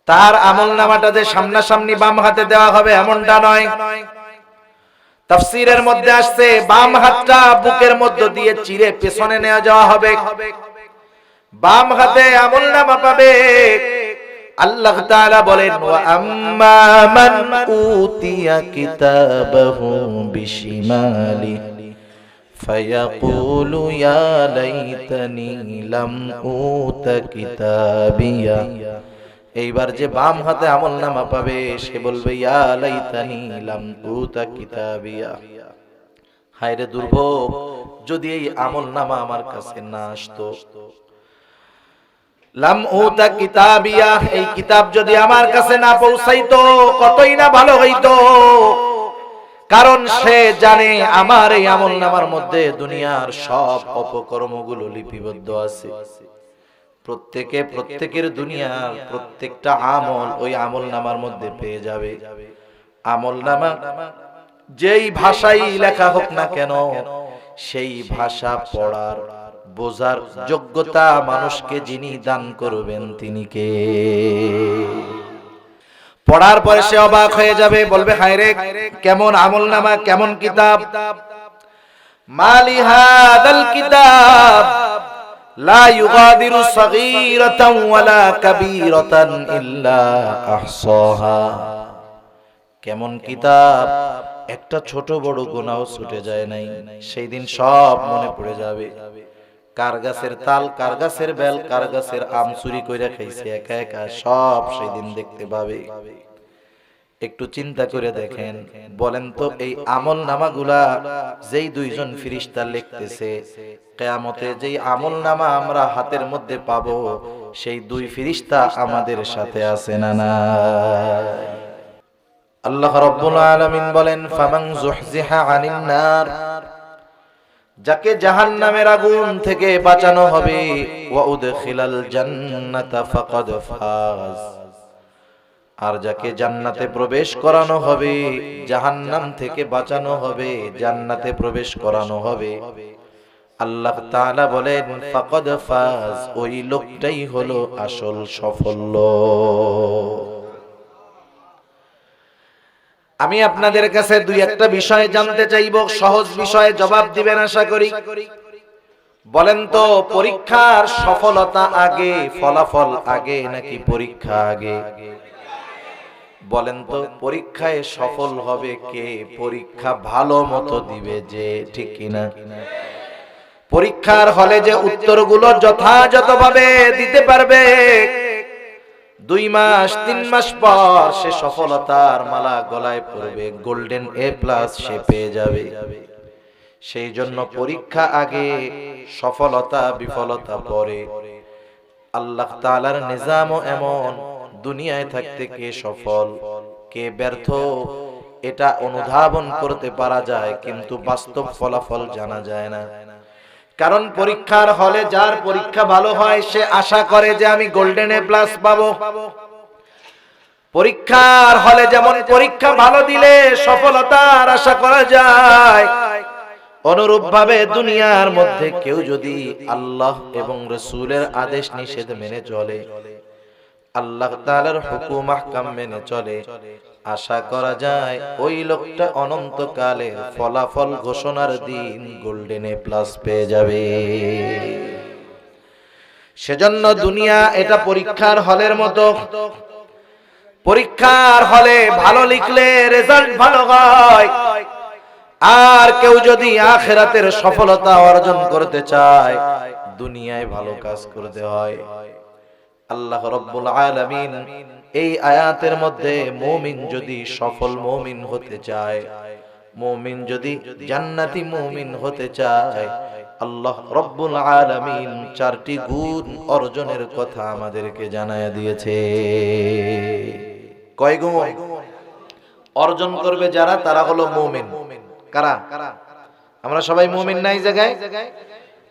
তার আমলনামাটা যে সামনাসামনি বাম হাতে দেওয়া হবে এমনটা নয়। তাফসীরের মধ্যে আসছে বাম হাতটা বুকের মধ্য দিয়ে চিরে পেছনে নিয়ে যাওয়া হবে, বাম হাতে আমলনামা পাবে। আল্লাহ তাআলা বলেন ওয়া আম্মা মান উতিয়া কিতাবাহু বিশিমালি ফায়াকুলু ইয়া লাইতানি লাম উতা কিতাবিয়া। এইবার যে বাম হাতে আমলনামা পাবে সে বলবে ইয়া লাইতানি লাম উতা কিতাবিয়া, হায় রে দুর্ভোগ, যদি এই আমলনামা আমার কাছে না আসতো। লাম উতা কিতাবিয়া, এই কিতাব যদি আমার কাছে না পৌঁছাইতো কতই না ভালো হইতো। কারণ সে জানে আমার এই আমলনামার মধ্যে দুনিয়ার সব অপকর্মগুলো লিপিবদ্ধ আছে। প্রত্যেকের দুনিয়ার প্রত্যেকটা আমল ওই আমলনামার মধ্যে পেয়ে যাবে। আমলনামা যেই ভাষাই লেখা হোক না কেন, সেই ভাষা পড়ার বোঝার যোগ্যতা মানুষকে যিনি দান করবেন তিনি কে? পড়ার পরে সে অবাক হয়ে যাবে, বলবে হায় রে কেমন আমলনামা, কেমন কিতাব। মালি হাদাল কিতাব লা ইউগাদিরু সগীরাতান ওয়ালা কাবীরাতান ইল্লা আহসাহা। কেমন কিতাব, একটা ছোট বড় গুনাহ ছুটে যায় নাই, সেই দিন সব মনে পড়ে যাবে। কার গাছের তাল, কার গাছের বেল, কার গাছের আম চুরি কইরা খাইছে একা একা, সব সেই দিন দেখতে পাবে। একটু চিন্তা করে দেখেন, বলেন তো এই আমলনামাগুলা যেই দুইজন ফেরেশতা লিখতেছে, কিয়ামতে যেই আমলনামা আমরা হাতের মধ্যে পাবো সেই দুই ফেরেশতা আমাদের সাথে আছে না নাই? আল্লাহ রাব্বুল আলামিন বলেন ফামান যুহজিহা আনিন নার, যাকে জাহান্নামের আগুন থেকে বাঁচানো হবে, ওয়া উদখিলাল জান্নাতা ফাকাদ ফাজ, আর যাকে জান্নাতে প্রবেশ করানো হবে, জাহান্নাম থেকে বাঁচানো হবে, জান্নাতে প্রবেশ করানো হবে, আল্লাহ তাআলা বলেন ফাকাদ ফাজ, ওই লোকটাই হলো আসল সফল। আমি আপনাদের কাছে দুই একটা বিষয় জানতে চাইব, সহজ বিষয়ে জবাব দিবেন আশা করি। বলেন তো পরীক্ষার সফলতা আগে, ফলাফল আগে নাকি পরীক্ষা আগে? বলেন তো পরীক্ষায় সফল হবে কে? পরীক্ষা ভালো মতো দিবে যে, ঠিক কিনা? পরীক্ষার হলে যে উত্তরগুলো যথাযথভাবে দিতে পারবে, 2 মাস 3 মাস পর সে সফলতার মালা গলায় পড়বে, গোল্ডেন A+ সে পেয়ে যাবে। সেই জন্য পরীক্ষা আগে, সফলতা বিফলতা পরে। আল্লাহ তাআলার নিজামও এমন, দুনিয়ায় থাকতে কে সফল কে ব্যর্থ এটা অনুধাবন করতে পারা যায়, কিন্তু বাস্তব ফলাফল জানা যায় না। কারণ পরীক্ষার হলে যার পরীক্ষা ভালো হয় সে আশা করে যে আমি গোল্ডেন A+ পাবো। পরীক্ষার হলে যেমন পরীক্ষা ভালো দিলে সফলতার আশা করা যায়, অনুরূপভাবে দুনিয়ার মধ্যে কেউ যদি আল্লাহ এবং রাসূলের আদেশ নিষেধ মেনে চলে, আল্লাহ তাআলার হুকুম আহকাম মেনে চলে, আশা করা যায় ওই লোকটা অনন্তকালের ফলাফল ঘোষণার দিন গোল্ডেন A+ পেয়ে যাবে। সেজন্য দুনিয়া এটা পরীক্ষার হলের মতো। পরীক্ষার হলে ভালো লিখলে রেজাল্ট ভালো হয়, আর কেউ যদি আখিরাতের সফলতা অর্জন করতে চায় দুনিয়ায় ভালো কাজ করতে হয়। আল্লাহ রাব্বুল আলামিন এই আয়াতের মধ্যে মুমিন যদি সফল মুমিন হতে চায়, মুমিন যদি জান্নাতি মুমিন হতে চায়, আল্লাহ রাব্বুল আলামিন 4টি গুণ অর্জনের কথা আমাদেরকে জানায়া দিয়েছে। কয় গুণ অর্জন করবে যারা? তারা হলো মুমিন। কারা? আমরা সবাই মুমিন নাই জায়গায়?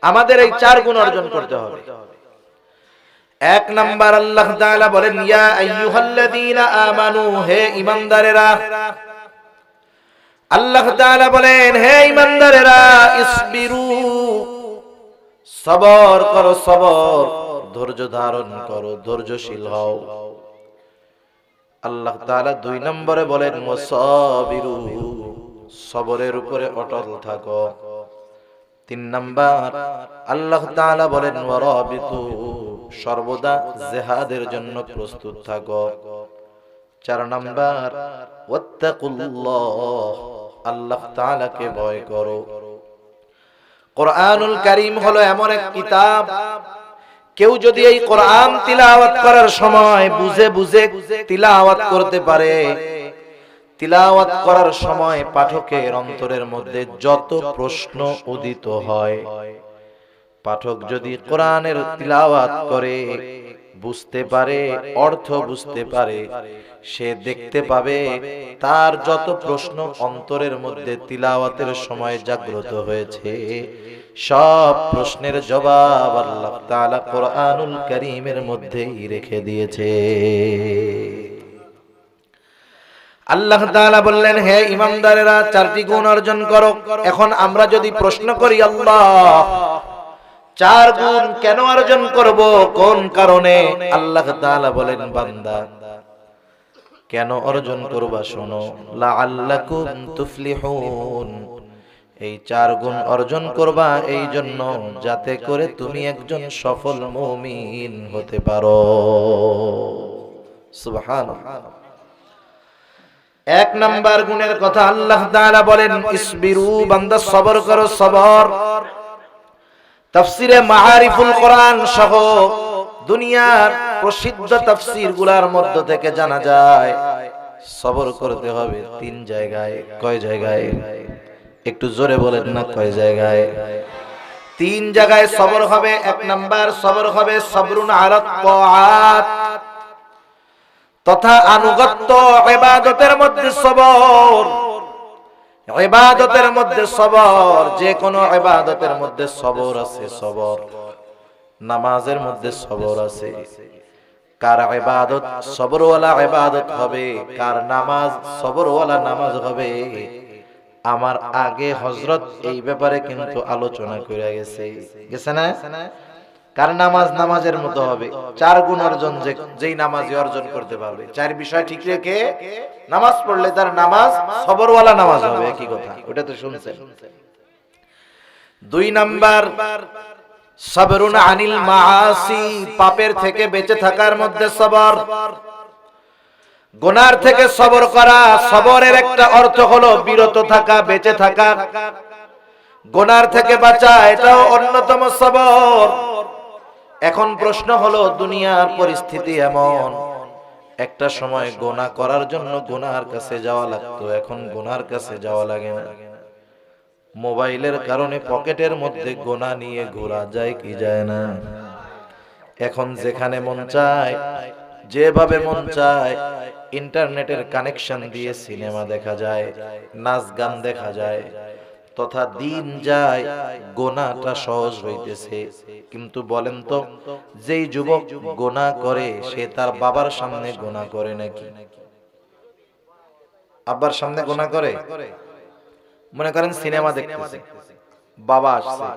আমাদের এই 4 গুণ অর্জন করতে হবে। 1 নাম্বার আল্লাহ তাআলা বলেন ইয়া আইয়ুহাল্লাযীনা আমানু, হে ঈমানদারেরা। আল্লাহ তাআলা বলেন হে ঈমানদারেরা, ইসবিরু, সবর করো, সবর, ধৈর্য ধারণ করো, ধৈর্যশীল হও। আল্লাহ তাআলা 2 নম্বরে বলেন ওয়াসাবিরু, সবরের উপরে অটল থাকো। 3 নাম্বার আল্লাহ তাআলা বলেন ওয়ারাবিতু, সর্বদা জিহাদের জন্য প্রস্তুত থাকো। 4 নাম্বার ওয়াত্তাকুল্লাহ, আল্লাহ তাআলাকে ভয় করো। কোরআনুল কারীম হলো এমন এক কিতাব, কেউ যদি এই কোরআন তিলাওয়াত করার সময় বুঝে বুঝে তিলাওয়াত করতে পারে, তিলাওয়াত করার সময় পাঠকের অন্তরের মধ্যে যত প্রশ্ন উদিত হয়, পাঠক যদি কোরআনের তিলাওয়াত করে বুঝতে পারে, অর্থ বুঝতে পারে, সে দেখতে পাবে তার যত প্রশ্ন অন্তরের মধ্যে তিলাওয়াতের সময় জাগ্রত হয়েছে, সব প্রশ্নের জবাব আল্লাহ তাআলা কোরআনুল কারীমের মধ্যেই রেখে দিয়েছে। আল্লাহ তাআলা বললেন, হে ঈমানদারেরা, 4টি গুণ অর্জন করো। এখন আমরা যদি প্রশ্ন করি, আল্লাহ 4 গুণ কেন অর্জন করব, কোন কারণে? আল্লাহ তাআলা বলেন, বান্দা কেন অর্জন করবা শোনো, লাআল্লাকুম তুফলিহুন, এই 4 গুণ অর্জন করবা এই জন্য যাতে করে তুমি একজন সফল মুমিন হতে পারো। সুবহানাল্লাহ। 1 নাম্বার গুণের কথা আল্লাহ তাআলা বলেন, ইসবিরু, বান্দা সবর করো, সবর। তাফসিরে মাআরিফুল কোরআন সহ দুনিয়ার প্রসিদ্ধ তাফসীর গুলার মধ্য থেকে জানা যায় সবর করতে হবে 3 জায়গায়। কয় জায়গায়? একটু জোরে বলেন না, কয় জায়গায়? 3 জায়গায় সবর হবে। 1 নাম্বার সবর হবে সবরুন আলাত তাআত, তথা আনুগত্য ইবাদতের মধ্যে সবর। ইবাদতের মধ্যে সবর, যে কোনো ইবাদতের মধ্যে সবর আছে। সবর, নামাজের মধ্যে সবর আছে। কার ইবাদত সবরওয়ালা ইবাদত হবে, কার নামাজ সবরওয়ালা নামাজ হবে, আমার আগে হযরত এই ব্যাপারে কিন্তু আলোচনা করে গেছে না? কার নামাজ নামাজের মতো হবে। 4 গুণ অর্জন যেই নামাজি অর্জন করতে পারবে, 4 বিষয় ঠিক রেখে নামাজ পড়লে তার নামাজ সবরওয়ালা নামাজ হবে। একই কথা, ওটা তো শুনছেন। 2 নাম্বার সবরুন আনিল মাআসি, পাপের থেকে বেঁচে থাকার মধ্যে সবর। গুনার থেকে সবর করা, সবরের একটা অর্থ হলো বিরত থাকা, বেঁচে থাকা। গুনার থেকে বাঁচা, এটাও অন্যতম সবর। এখন প্রশ্ন হলো, দুনিয়ার পরিস্থিতি এমন, একটা সময় গুনাহ করার জন্য গুনার কাছে যাওয়া লাগতো, এখন গুনার কাছে যাওয়া লাগে না। মোবাইলের কারণে পকেটের মধ্যে গুনাহ নিয়ে ঘোরা যায় কি যায় না? এখন যেখানে মন চায়, যেভাবে মন চায়, ইন্টারনেটের কানেকশন দিয়ে সিনেমা দেখা যায়, নাচ গান দেখা যায়, তথা দিন যায়, গুনাহটা সহজ হইতেছে। কিন্তু বলেন তো, যেই যুবক গুনাহ করে সে তার বাবার সামনে গুনাহ করে নাকি? আব্বার সামনে গুনাহ করে? মনে করেন সিনেমা দেখতেছে, বাবা আসছে,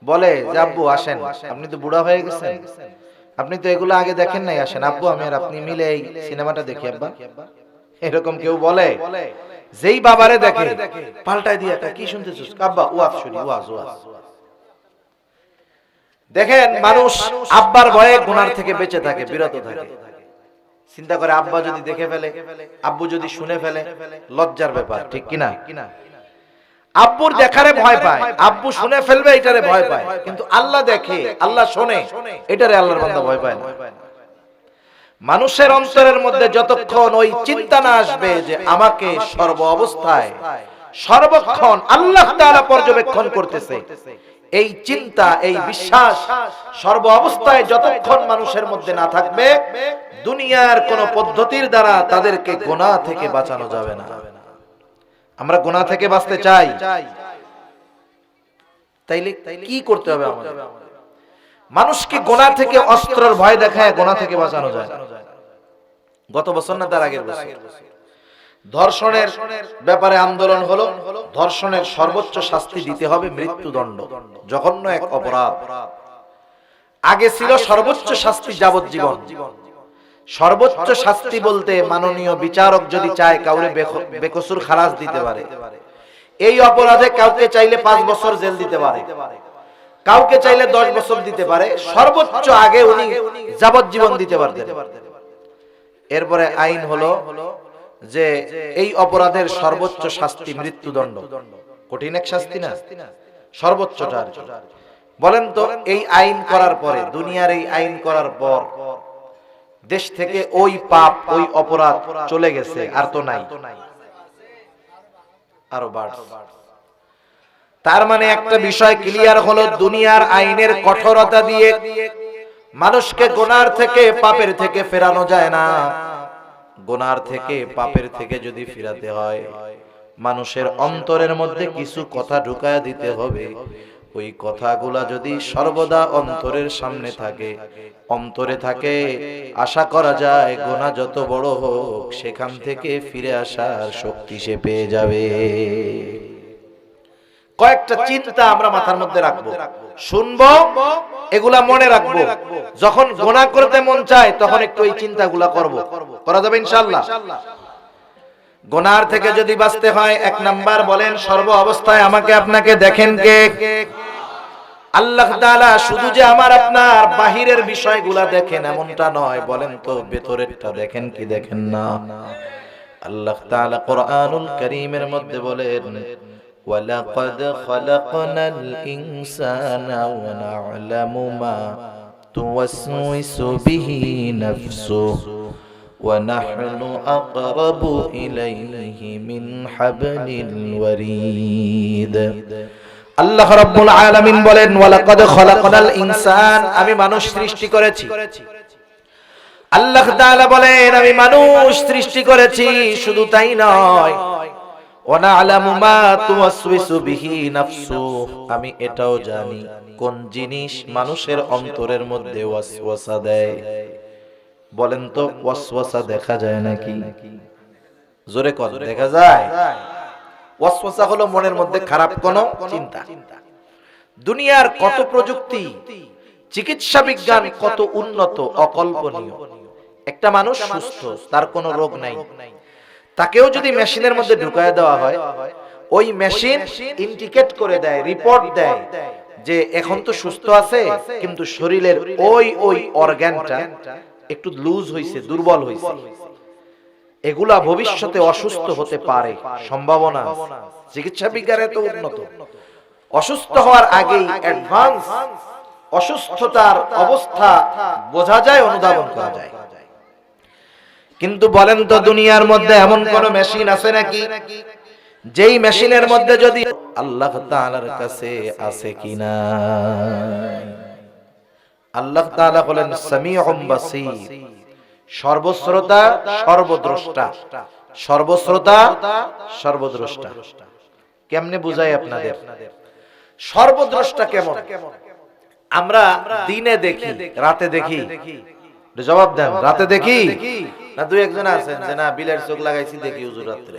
বলে যে আব্বু আসেন, আপনি তো বুড়া হয়ে গেছেন, আপনি তো এগুলো আগে দেখেন নাই, আসেন আব্বু আমি আর আপনি মিলে এই সিনেমাটা দেখি আব্বা। এরকম কেউ বলে? যেই বাবারে দেখে পাল্টাই দিয়ে একটা কি শুনতেছিস আব্বা, ওয়াজ শুনি, ওয়াজ। দেখেন মানুষ আব্বার ভয়ে গুনার থেকে বেঁচে থাকে, বিরত থাকে। চিন্তা করে আব্বা যদি দেখে ফেলে, আব্বু যদি শুনে ফেলে, লজ্জার ব্যাপার, ঠিক কিনা? আব্বুর দেখারে ভয় পায়, আব্বু শুনে ফেলবে এটারে ভয় পায়, কিন্তু আল্লাহ দেখে, আল্লাহ শোনে, এটারে আল্লাহর বান্দা ভয় পায় না। মানুষের অন্তরের মধ্যে যতক্ষণ ওই চিন্তা না আসবে যে আমাকে সর্ব অবস্থায় সর্বক্ষণ আল্লাহ তাআলা পর্যবেক্ষণ করতেছে, এই চিন্তা, এই বিশ্বাস সর্ব অবস্থায় যতক্ষণ মানুষের মধ্যে না থাকবে, দুনিয়ার কোন পদ্ধতির দ্বারা তাদেরকে গুনাহ থেকে বাঁচানো যাবে না। আমরা গুনাহ থেকে বাঁচতে চাই, তাইলে কি করতে হবে আমাদের? মানুষকে গুনাহ থেকে অস্ত্রের ভয় দেখায় গুনাহ থেকে বাঁচানো যায়। গত বছর না তার আগের বছর ধর্ষণের ব্যাপারে আন্দোলন হলো। ধর্ষণের সর্বোচ্চ শাস্তি দিতে হবে মৃত্যুদণ্ড, জঘন্য এক অপরাধ। আগে ছিল সর্বোচ্চ শাস্তি যাবজ্জীবন, সর্বোচ্চ শাস্তি বলতে মাননীয় বিচারক যদি চায় কাউরে বেকসুর খালাস দিতে পারে। এই অপরাধে কাউকে চাইলে 5 বছর জেল দিতে পারে, কাউকে চাইলে 10 বছর দিতে পারে, সর্বোচ্চ আগে উনি যাবজ্জীবন দিতে পারতেন। এরপরে আইন হলো যে এই অপরাধের সর্বোচ্চ শাস্তি মৃত্যুদণ্ড। কঠিন এক শাস্তি না, সর্বোচ্চটা। বলেন তো এই আইন করার পরে, দুনিয়ার এই আইন করার পর দেশ থেকে ওই পাপ ওই অপরাধ চলে গেছে, আর তো নাই, আরো বাড়ছে। তার মানে একটা বিষয় ক্লিয়ার হলো, দুনিয়ার আইনের কঠোরতা দিয়ে মানুষকে গুনার থেকে পাপের থেকে ফেরানো যায় না। গুনার থেকে পাপের থেকে যদি ফিরাতে হয়, মানুষের অন্তরের মধ্যে কিছু কথা ঢুকায়া দিতে হবে। ওই কথাগুলা যদি সর্বদা অন্তরের সামনে থাকে, অন্তরে থাকে, আশা করা যায় গুনাহ যত বড় হোক সেখান থেকে ফিরে আসার শক্তি সে পেয়ে যাবে। কয়েকটা চিন্তা আমরা মাথার মধ্যে রাখবো, শুনবো, এগুলা মনে রাখবো। যখন গুনাহ করতে মন চায় তখন একটু এই চিন্তাগুলা করব, করা যাবে ইনশাআল্লাহ। গুনার থেকে যদি বাঁচতে হয়, 1 নাম্বার বলেন, সর্ব অবস্থায় আমাকে আপনাকে দেখেন কে? আল্লাহ তাআলা। শুধু যে আমার আপনার বাহিরের বিষয়গুলা দেখেন এমনটা নয়, বলেন তো ভেতরেরটা দেখেন কি দেখেন না? আল্লাহ তাআলা কোরআনুল কারীমের মধ্যে বলেন, ওয়ালাকাদ খালাকনাল ইনসানা ওয়া না'লামু মা তুওয়াসওয়িসু বিহি নাফসুহু ওয়া নাহনু আকরাবু ইলাইহি মিন হাবলিল ওয়ারিদ। আল্লাহ রাব্বুল আলামিন বলেন, ওয়ালাকাদ খালাকনাল ইনসান, আমি মানুষ সৃষ্টি করেছি। আল্লাহ তাআলা বলেন, আমি মানুষ সৃষ্টি করেছি। শুধু তাই নয়, ওয়া না'লামু মা তুওয়াসওয়িসু বিহি নাফসুহু, আমি এটাও জানি কোন জিনিস মানুষের অন্তরের মধ্যে ওয়াসওয়াসা দেয়। বলেন তো ওয়াসওয়াসা দেখা যায় নাকি? জোরে কর, দেখা যায়? ওয়াসওয়াসা হলো মনের মধ্যে খারাপ কোনো চিন্তা। দুনিয়ার কত প্রযুক্তি, চিকিৎসা বিজ্ঞান কত উন্নত, অকল্পনীয়। একটা মানুষ সুস্থ, তার কোনো রোগ নাই, তাকেও যদি মেশিনের মধ্যে ঢুকায় দেওয়া হয়, ওই মেশিন ইন্ডিকেট করে দেয়, রিপোর্ট দেয় যে এখন তো সুস্থ আছে, কিন্তু শরীরের ওই ওই অর্গানটা একটু লুজ হইছে, দুর্বল হইছে, এগুলা ভবিষ্যতে অসুস্থ হতে পারে, সম্ভাবনা আছে। চিকিৎসা বিজ্ঞানে তো উন্নত, অসুস্থ হওয়ার আগেই অ্যাডভান্স অসুস্থতার অবস্থা বোঝা যায়, অনুধাবন করা যায়। কিন্তু বলেন তো দুনিয়ার মধ্যে এমন কোন মেশিন আছে নাকি যেই মেশিনের মধ্যে যদি আল্লাহ তাআলার কাছে আছে কিনা? আল্লাহ তাআলা বলেন সামিউম বাসীর, সর্বশ্রোতা সর্বদ্রষ্টা। সর্বশ্রোতা সর্বদ্রষ্টা কেমনে বুঝাই আপনাদের? সর্বদ্রষ্টা কেমন? আমরা দিনে দেখি, রাতে দেখি? জবাব দেন, রাতে দেখি না? দুই একজন আছেন যে না বিলের চোখ লাগাইছি দেখি হুজুর রাত্রে।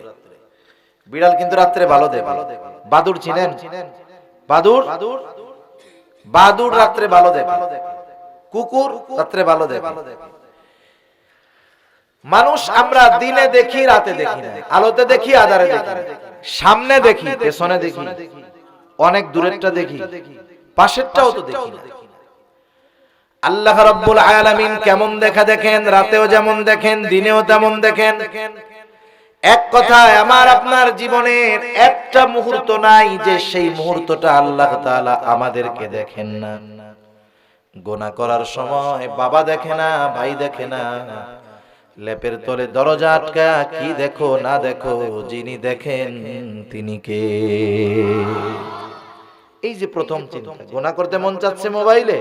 বিড়াল কিন্তু রাত্রে ভালো দেখে। বাদুড় চিনেন? বাদুড়, বাদুড় রাত্রে ভালো দেখে। কুকুর রাত্রে ভালো দেখে। মানুষ আমরা দিনে দেখি, রাতে দেখি না। আলোতে দেখি, আঁধারে দেখি, সামনে দেখি, পেছনে দেখি, অনেক দূরেরটা দেখি, পাশেরটাও তো দেখি না। আল্লাহ রাব্বুল আলামিন কেমন দেখা দেখেন? রাতেও যেমন দেখেন, দিনেও তেমন দেখেন। এক কথায় আমার আপনার জীবনের একটা মুহূর্ত নাই যে সেই মুহূর্তটা আল্লাহ তাআলা আমাদেরকে দেখেন না। গুনাহ করার সময় বাবা দেখে না, ভাই দেখে না, লেপের তলে দরজা আটকা কি দেখো না দেখো, যিনি দেখেন তিনি কে? এই যে প্রথম চিন্তা, গুনাহ করতে মন চাচ্ছে মোবাইলে,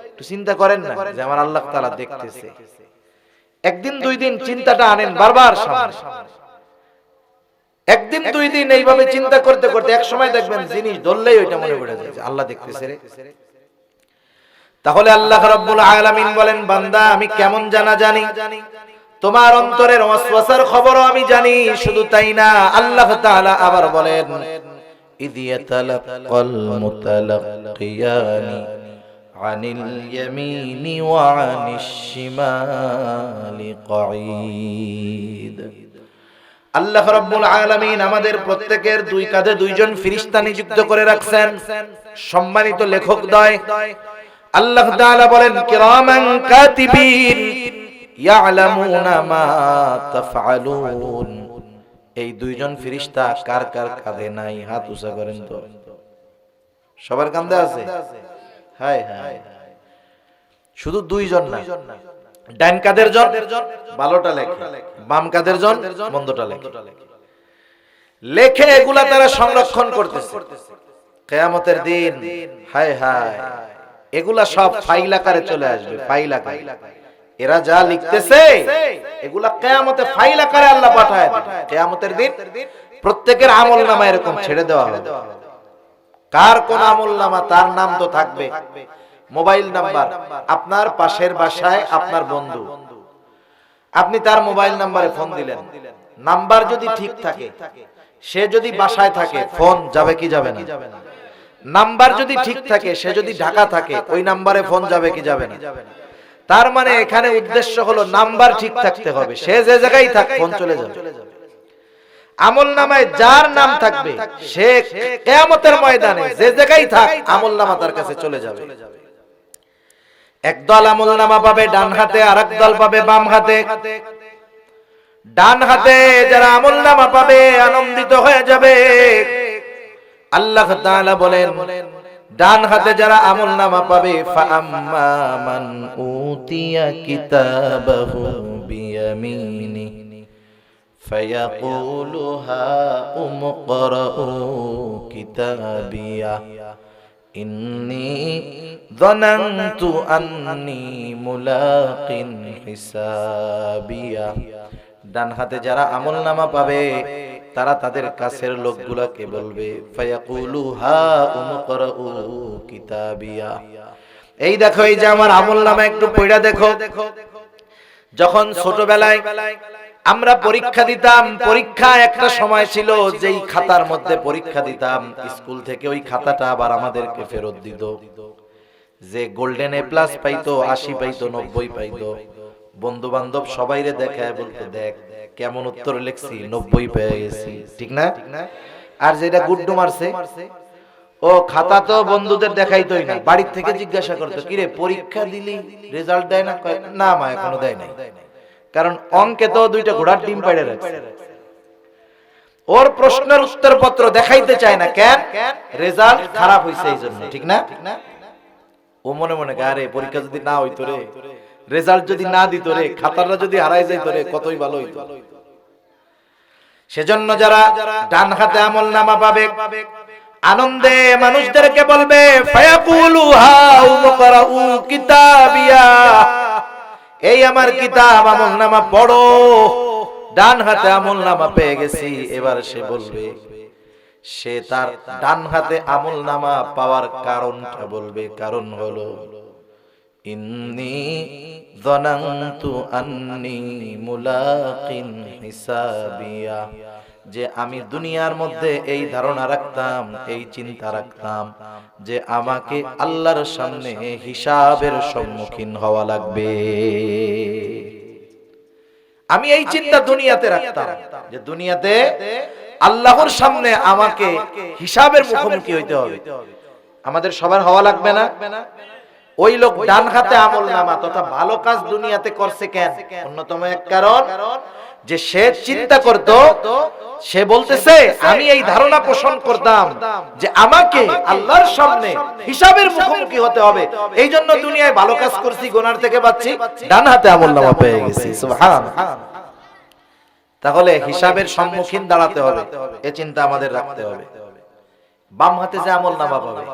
একটু চিন্তা করেন না যে আমার আল্লাহ তাআলা দেখতেছে। একদিন দুই দিন চিন্তাটা আনেন বারবার সামনে। একদিন দুই দিন এইভাবে চিন্তা করতে করতে এক সময় দেখবেন জিনিস ধরলেই ওইটা মনে পড়ে যায় যে আল্লাহ দেখতেছে রে। তাহলে আল্লাহ রাব্বুল আলামিন বলেন, বান্দা আমি কেমন জানি, তোমার অন্তরের ওয়াসওয়াসার খবরও আমি জানি। শুধু তাই না, আল্লাহ তাআলা আবার বলেন, ইয ইয়াতালাক্কাল মুতালাক্কিয়ানি আনিল ইয়ামিনি ওয়া আনিশ শিমালি কঈদ। আল্লাহ রাব্বুল আলামিন আমাদের প্রত্যেকের দুই কাঁধে দুইজন ফেরেশতা নিযুক্ত করে রাখছেন। সম্মানিত লেখকদ্বয়, আল্লাহ তাআলা বলেন কিরামান কাতিবিন ইয়ালামুনা মা তাফআলুন। এই দুইজন ফেরেশতা কার কার কাঁধে নাই? হাত উঁচা করেন তো। সবার কাঁধে আছে? হায় হায়, শুধু দুইজন না, ডান কাঁধের জন ভালোটা লেখে, বাম কাঁধের জন মন্দটা লেখে। লেখে এগুলা তারা সংরক্ষণ করতেছে কিয়ামতের দিন। হায় হায়, এগুলা সব ফাইল আকারে চলে আসবে, ফাইল আকারে। এরা যা লিখতেছে এগুলা কিয়ামতে ফাইল আকারে আল্লাহ পাঠায়। কিয়ামতের দিন প্রত্যেকের আমলনামা এরকম ছেড়ে দেওয়া হবে। কার কোন আমলনামা, তার নাম তো থাকবে। মোবাইল নাম্বার, আপনার পাশের বাসায় আপনার বন্ধু, আপনি তার মোবাইল নাম্বারে ফোন দিলেন। নাম্বার যদি ঠিক থাকে, সে যদি বাসায় থাকে, ফোন যাবে কি যাবে না? নাম্বার যদি ঠিক থাকে, সে যদি ঢাকা থাকে, ওই নাম্বারে ফোন যাবে কি যাবে না? তার মানে এখানে উদ্দেশ্য হলো নাম্বার ঠিক থাকতে হবে, সে যে জায়গায় থাক ফোন চলে যাবে। আমলনামায় যার নাম থাকবে সে কিয়ামতের ময়দানে যে জায়গায় থাক আমলনামা তার কাছে চলে যাবে। একদল আমলনামা পাবে ডান হাতে, আরেক দল পাবে বাম হাতে। ডান হাতে যারা আমলনামা পাবে আনন্দিত হয়ে যাবে। আল্লাহ তাআলা বলেন ডান হাতে যারা আমলনামা পাবে ফাআম্মা মান উতিয়া কিতাবাহু বিয়ামিনি ফায়াকুলু হাউম ইকরাউ কিতাবিয়া ইন্নী যানানতু আন্নী মুলাকিন হিসাবিয়া। ডান হাতে যারা আমলনামা পাবে তারা তাদের কাছের লোকগুলোকে বলবে ফায়াকুলু হাউম ইকরাউ কিতাবিয়া, এই দেখো, এই যে আমার আমলনামা, একটু পড়া দেখো। যখন ছোটবেলায় আমরা পরীক্ষা দিতাম, পরীক্ষা একটা সময় ছিল যেই খাতার মধ্যে পরীক্ষা দিতাম, স্কুল থেকে ওই খাতাটা আবার আমাদেরকে ফেরত দিত। যে গোল্ডেন এ প্লাস পাইতো, 80 পাইতো, 90 পাইতো, বন্ধু বান্ধব সবাইরে দেখায় বলতো দেখ কেমন উত্তর লিখছি, 90 পেয়ে গেছি, ঠিক না? আর যেটা গুড্ডু মারছে ও খাতা তো বন্ধুদের দেখাইতোই না, বাড়ির থেকে জিজ্ঞাসা করতো কিরে পরীক্ষা দিলি, রেজাল্ট দেয় না? না মা এখনো দেয় নাই, কারণ অঙ্কে তো 2টা ঘোড়ার ডিম পাড়ে রাখছে। ওর প্রশ্নের উত্তর পত্র দেখাইতে চায় না, কেন? রেজাল্ট খারাপ হইছে এই জন্য, ঠিক না? ও মনে মনে আরে পরীক্ষা যদি না হইতো রে, রেজাল্ট যদি না দিত রে, খাতাটা যদি হারাই যাইতো রে, কতই ভালো হইতো। সেজন্য যারা ডান হাতে আমলনামা পাবে আনন্দে মানুষদেরকে বলবে ফায়াকুলু হাউম ইকরাউ কিতাবিয়া, এই আমার কিতাব আমলনামা পড়ো। ডান হাতে আমলনামা পেয়ে গেছি, এবার সে বলবে, সে তার ডান হাতে আমলনামা পাওয়ার কারণটা বলবে। কারণ হলো ইন্নী যানানতু আন্নী মুলাকিন হিসাবিয়া, যে আমি দুনিয়ার মধ্যে এই ধারণা রাখতাম, এই চিন্তা রাখতাম যে আমাকে আল্লাহর সামনে হিসাবের সম্মুখীন হওয়া লাগবে। আমি এই চিন্তা দুনিয়াতে রাখতাম যে দুনিয়াতে আল্লাহর সামনে আমাকে হিসাবের মুখোমুখি হইতে হবে। আমাদের সবার হওয়া লাগবে না? ওই লোক ডান হাতে আমলনামা তথা ভালো কাজ দুনিয়াতে করছে কেন? অন্যতম এক কারণ যে সে চিন্তা করত, সে বলতেছে আমি এই ধারণা পোষণ করতাম যে আমাকে আল্লাহর সামনে হিসাবের মুখোমুখি হতে হবে, এই জন্য দুনিয়ায় ভালো কাজ করছি, গুনার থেকে বাঁচছি, ডান হাতে আমলনামা পেয়ে গেছি। সুবহানাল্লাহ। তাহলে হিসাবের সম্মুখীন দাঁড়াতে হবে, এ চিন্তা আমাদের রাখতে হবে। বাম হাতে যে আমলনামা পাবে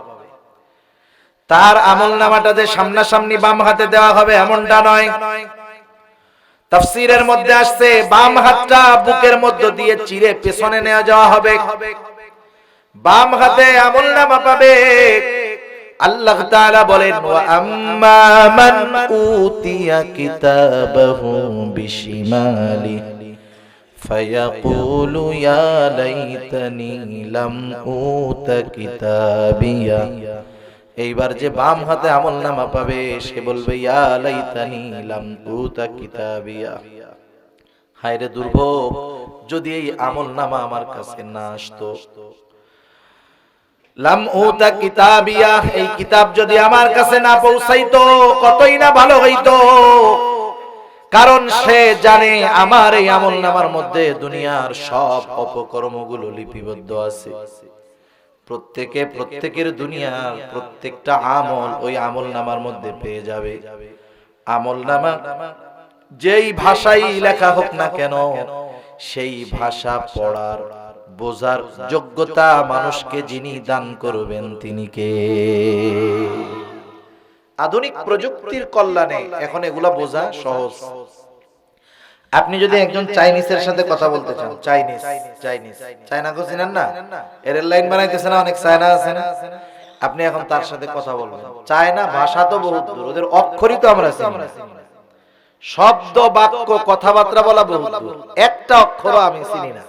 তার আমলনামাটা যে সামনাসামনি বাম হাতে দেওয়া হবে এমনটা নয়। তাফসীরের মধ্যে আসছে বাম হাতটা বুকের মধ্যে দিয়ে চিরে পেছনে নিয়ে যাওয়া হবে, বাম হাতে আমলনামা পাবে। আল্লাহ তাআলা বলেন ওয়া আম্মা মান উতিয়া কিতাবাহু বিশিমালি ফায়াকুলু ইয়া লাইতানি লাম উতা কিতাবিয়া এইবার যে বাম হাতে আমলনামা পাবে সে বলবে ইয়া লাইতানি লাম উতা কিতাবিয়া, হায় রে দুর্ভোগ, যদি এই আমলনামা আমার কাছে না আসতো। লাম উতা কিতাবিয়া, এই কিতাব যদি আমার কাছে না পৌঁছাইতো কতই না ভালো হইতো। কারণ সে জানে আমার এই আমলনামার মধ্যে দুনিয়ার সব অপকর্মগুলো লিপিবদ্ধ আছে। প্রত্যেকের দুনিয়ার প্রত্যেকটা আমল ওই আমলনামার মধ্যে পেয়ে যাবে। আমলনামা যেই ভাষাই লেখা হোক না কেন, সেই ভাষা পড়ার বোঝার যোগ্যতা মানুষকে যিনি দান করবেন তিনি কে? আধুনিক প্রযুক্তির কল্যাণে এখন এগুলা বোঝা সহজ। আপনি যদি একজন চাইনিজের সাথে কথা বলতে চান, চায়না কো চিনেন না, রেল লাইন বানাইতেছে না, অনেক চায়না আছে না, আপনি এখন তার সাথে কথা বলবেন। চায়না ভাষা তো বহুত দূর, ওদের অক্ষরই তো আমরা চিনি না, শব্দ বাক্য কথাবার্তা বলা বহুত দূর, একটা অক্ষরও আমি চিনি না।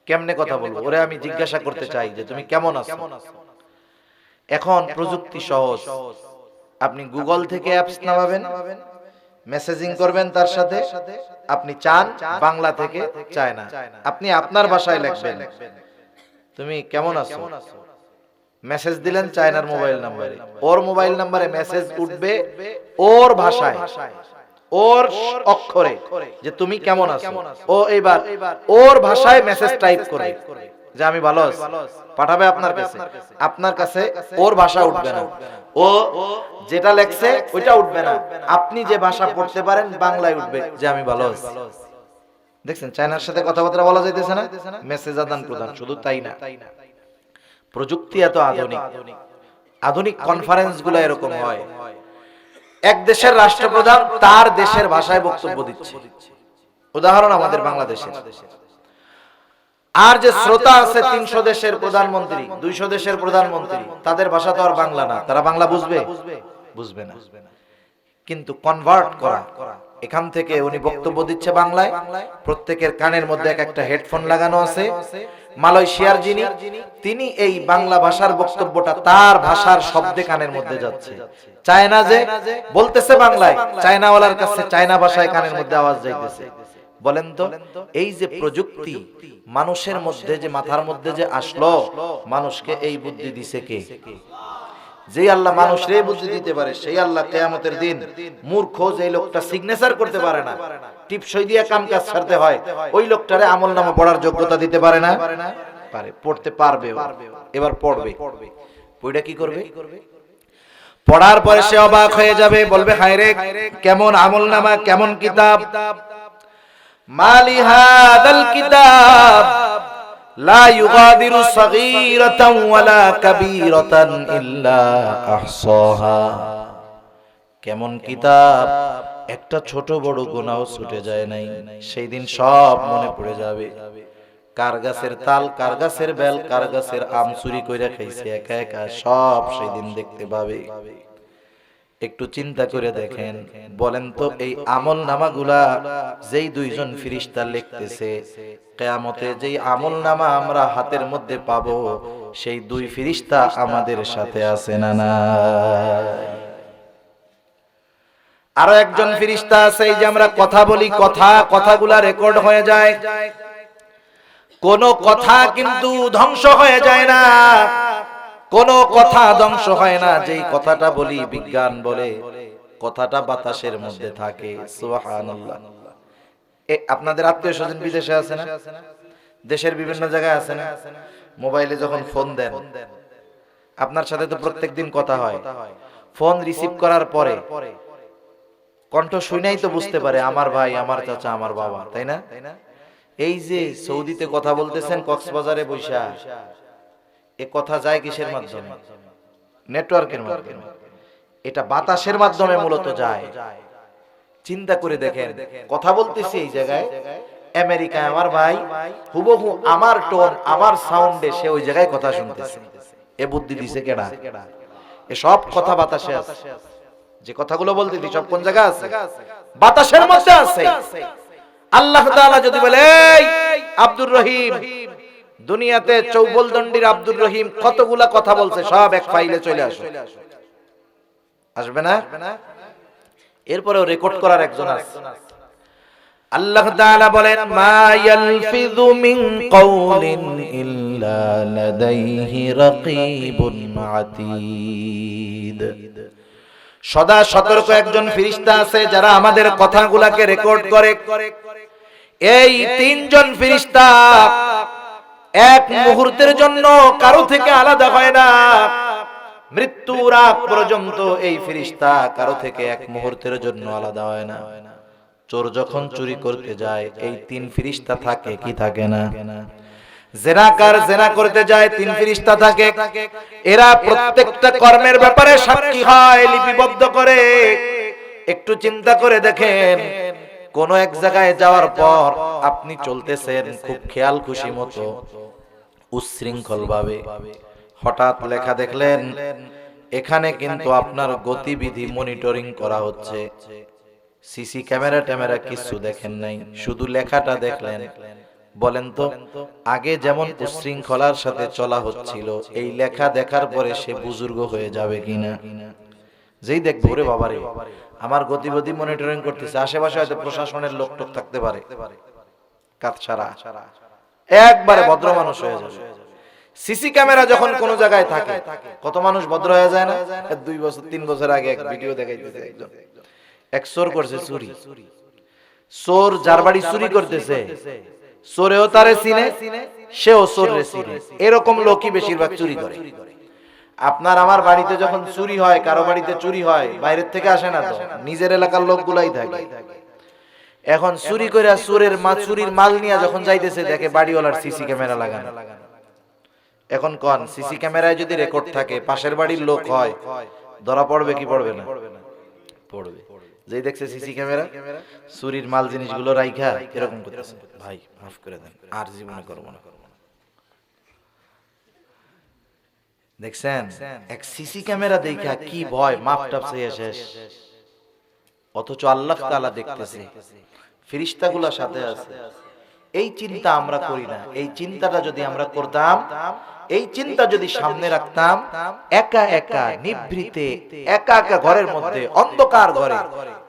কেমনে কথা বলবো? ওরে আমি জিজ্ঞাসা করতে চাই যে তুমি কেমন আছো। এখন প্রযুক্তি সহজ, আপনি গুগল থেকে অ্যাপস নামাবেন, মেসেজিং করবেন তার সাথে, আপনি চান বাংলা থেকে চায়না, আপনি আপনার ভাষায় লিখবেন তুমি কেমন আছো, মেসেজ দিলেন চায়নার মোবাইল নাম্বারে, ওর মোবাইল নাম্বারে মেসেজ উঠবে ওর ভাষায়, ওর অক্ষরে যে তুমি কেমন আছো। ও এবার ওর ভাষায় মেসেজ টাইপ করে যে আমি ভালো আছি, পাঠাবে আপনার কাছে। আপনার কাছে ওর ভাষা উঠবে না, ও যেটা লেখছে ওইটা উঠবে না, আপনি যে ভাষা পড়তে পারেন বাংলায় উঠবে যে আমি ভালো আছি। দেখছেন চায়নার সাথে কথাবার্তা বলা যাইতেছে না, মেসেজ আদান প্রদান। শুধু তাই না, প্রযুক্তি এত আধুনিক, আধুনিক কনফারেন্স গুলো এরকম হয়, এক দেশের রাষ্ট্রপ্রধান তার দেশের ভাষায় বক্তব্য দিচ্ছে, উদাহরণ আমাদের বাংলাদেশের। আর যে শ্রোতা আছে 300 দেশের প্রধানমন্ত্রী, 200 দেশের প্রধানমন্ত্রী, তাদের ভাষা তো আর বাংলা না, তারা বাংলা বুঝবে না। কিন্তু কনভার্ট করা, এখান থেকে উনি বক্তব্য দিচ্ছে বাংলায়, প্রত্যেকের কানের মধ্যে এক একটা হেডফোন লাগানো আছে। মালয়েশিয়ার যিনি, তিনি এই বাংলা ভাষার বক্তব্যটা তার ভাষার শব্দে কানের মধ্যে যাচ্ছে। চায়না যে বলতেছে বাংলায়, চায়নাওয়ালার কাছে চায়না ভাষায় কানের মধ্যে আওয়াজ যাইতেছে। বলেন তো এই যে প্রযুক্তি মানুষের মধ্যে যে মাথার মধ্যে যে আসলো, মানুষকে এই বুদ্ধি দিছে কে? যে আল্লাহ মানুষরে বুদ্ধি দিতে পারে, সেই আল্লাহ কিয়ামতের দিন মূর্খ যে লোকটা সিগনেচার করতে পারে না, টিপসই দিয়ে কাম কাজ ছাড়তে হয়, ওই লোকটারে আমলনামা পড়ার যোগ্যতা দিতে পারে না? পারে, পড়তে পারবে। এবার পড়বে, পড়া কি করবে? পড়ার পরে সে অবাক হয়ে যাবে, বলবে হায় রে কেমন আমলনামা, কেমন কিতাব। মালি হাদাল কিতাব লা ইউগাদিরু সাগীরাতান ওয়ালা কাবীরাতান ইল্লা আহসাহা। কেমন কিতাব, একটা ছোট বড় গুনাহ ছুটে যায় নাই, সেই দিন সব মনে পড়ে যাবে। কার গাছের তাল, কার গাছের বেল, কার গাছের আম চুরি কইরা খাইছে একা একা, সব সেই দিন দেখতে পাবে। একটু চিন্তা করে দেখেন, বলেন তো এই আমলনামাগুলা যেই দুইজন ফেরেশতা লিখতেছে, কিয়ামতে যেই আমলনামা আমরা হাতের মধ্যে পাবো, সেই দুই ফেরেশতা আমাদের সাথে আছে না না? আরো একজন ফেরেশতা আছে, এই যে আমরা কথা বলি, কথাগুলা রেকর্ড হয়ে যায়, কোন কথা কিন্তু ধ্বংস হয়ে যায় না, কোন কথা ধ্বংস হয় না। যেই কথাটা বলি, বিজ্ঞান বলে কথাটা বাতাসের মধ্যে থাকে। সুবহানাল্লাহ। আপনাদের আত্মীয় স্বজন বিদেশে আছে না, দেশের বিভিন্ন জায়গায় আছে না, মোবাইলে যখন ফোন দেন, আপনার সাথে তো প্রত্যেকদিন কথা হয়, ফোন রিসিভ করার পরে কণ্ঠ শুনেই তো বুঝতে পারে আমার ভাই, আমার চাচা, আমার বাবা, তাই না? এই যে সৌদিতে কথা বলতেছেন কক্সবাজারে বৈশা, এ কথা যায় কিসের মাধ্যমে? নেটওয়ার্কের মাধ্যমে। এটা বাতাসের মাধ্যমে মূলত যায়। চিন্তা করে দেখেন, কথা বলতেছি এই জায়গায়, আমেরিকায় আমার ভাই হুবহু আমার টোন, আমার সাউন্ডে সে ওই জায়গায় কথা শুনতেছে। এ বুদ্ধি দিছে কেডা? এ সব কথা বাতাসে আছে। যে কথাগুলো বলতেছি সব কোন জায়গায় আছে? বাতাসের মধ্যে আছে। আল্লাহ তাআলা যদি বলে এই আব্দুর রহিম দুনিয়াতে চৌবলদন্ডির আব্দুর রহিম কতগুলা কথা বলছে, সব এক ফাইলে চলে আসবে। আসবে না? এরপরেও রেকর্ড করার একজন আছে। আল্লাহ তাআলা বলেন, মা ইয়ালফিযু মিন কাওলিন ইল্লা লাদাইহি রাকীবুন আতীদ। সদা সতর্ক একজন ফেরেশতা আছে যারা আমাদের কথাগুলোকে রেকর্ড করে। এই তিনজন ফেরেশতা এক মুহূর্তের জন্য কারো থেকে আলাদা হয় না। মৃত্যুর আগ পর্যন্ত এই ফেরেশতা কারো থেকে এক মুহূর্তের জন্য আলাদা হয় না। চোর যখন চুরি করতে যায় এই তিন ফেরেশতা থাকে কি থাকে না? জিনাকার জিনা করতে যায় তিন ফেরেশতা থাকে। এরা প্রত্যেকটা কর্মের ব্যাপারে সাক্ষী হয়, লিপিবদ্ধ করে। একটু চিন্তা করে দেখেন, কোন এক জায়গায় যাওয়ার পর আপনি চলতেছেন খুব খেয়াল খুশি মতো, উচ্ছৃঙ্খল ভাবে, হঠাৎ লেখা দেখলেন এখানে কিন্তু আপনার গতিবিধি মনিটরিং করা হচ্ছে। সিসি ক্যামেরা ট্যামেরা কিছু দেখেন নাই, শুধু লেখাটা দেখলেন। বলেন তো, আগে যেমন উচ্ছৃঙ্খলার সাথে চলা হচ্ছিল, এই লেখা দেখার পরে সে বুজুর্গ হয়ে যাবে কিনা? যেই দেখবো রে বাবারে, আমার গতিবিধি মনিটরিং করতেছে, আশেপাশে হয়তো প্রশাসনের লোক টোক থাকতে পারে, কাত ছাড়া একবারে ভদ্র মানুষ হয়ে যাবে। সিসি ক্যামেরা যখন কোন জায়গায় থাকে, কত মানুষ ভদ্র হয়ে যায় না? 2 বছর 3 বছর আগে এক ভিডিও দেখাইতেছে, একজন এক চোর করছে চুরি। চোর যার বাড়ি চুরি করতেছে, চোরেও তারে চিনে, সেও চোরে চিনে। এরকম লোকই বেশিরভাগ চুরি করে। আপনার আমার বাড়িতে যখন চুরি হয়, কারো বাড়িতে চুরি হয়, বাইরের থেকে আসে না তো, নিজের এলাকার লোকগুলাই থাকে। এখন চুরি করে চুরির মাল নিয়ে যখন যাইতেছে, দেখে বাড়িওয়ালার সিসি ক্যামেরা লাগানো। এখন কোন সিসি ক্যামেরায় যদি রেকর্ড থাকে, পাশের বাড়ির লোক হয়, ধরা পড়বে কি পড়বে না? পড়বে। যেই দেখছে সিসি ক্যামেরা, চুরির মাল জিনিসগুলো রাইখা এরকম করতেছে, ভাই মাফ করে দেন, আর জীবনে করব না। দেখছেন, এক সিসি ক্যামেরা দেখা কি ভয়, মাপ টাপ চেয়ে শেষ। অথচ আল্লাহ তাআলা দেখতেছে, ফেরেশতাগুলো সাথে আছে। এই চিন্তা আমরা করি না। এই চিন্তাটা যদি আমরা করতাম, এই চিন্তা যদি সামনে রাখতাম, একা একা নিভৃতে একা একা ঘরের মধ্যে, অন্ধকার ঘরে,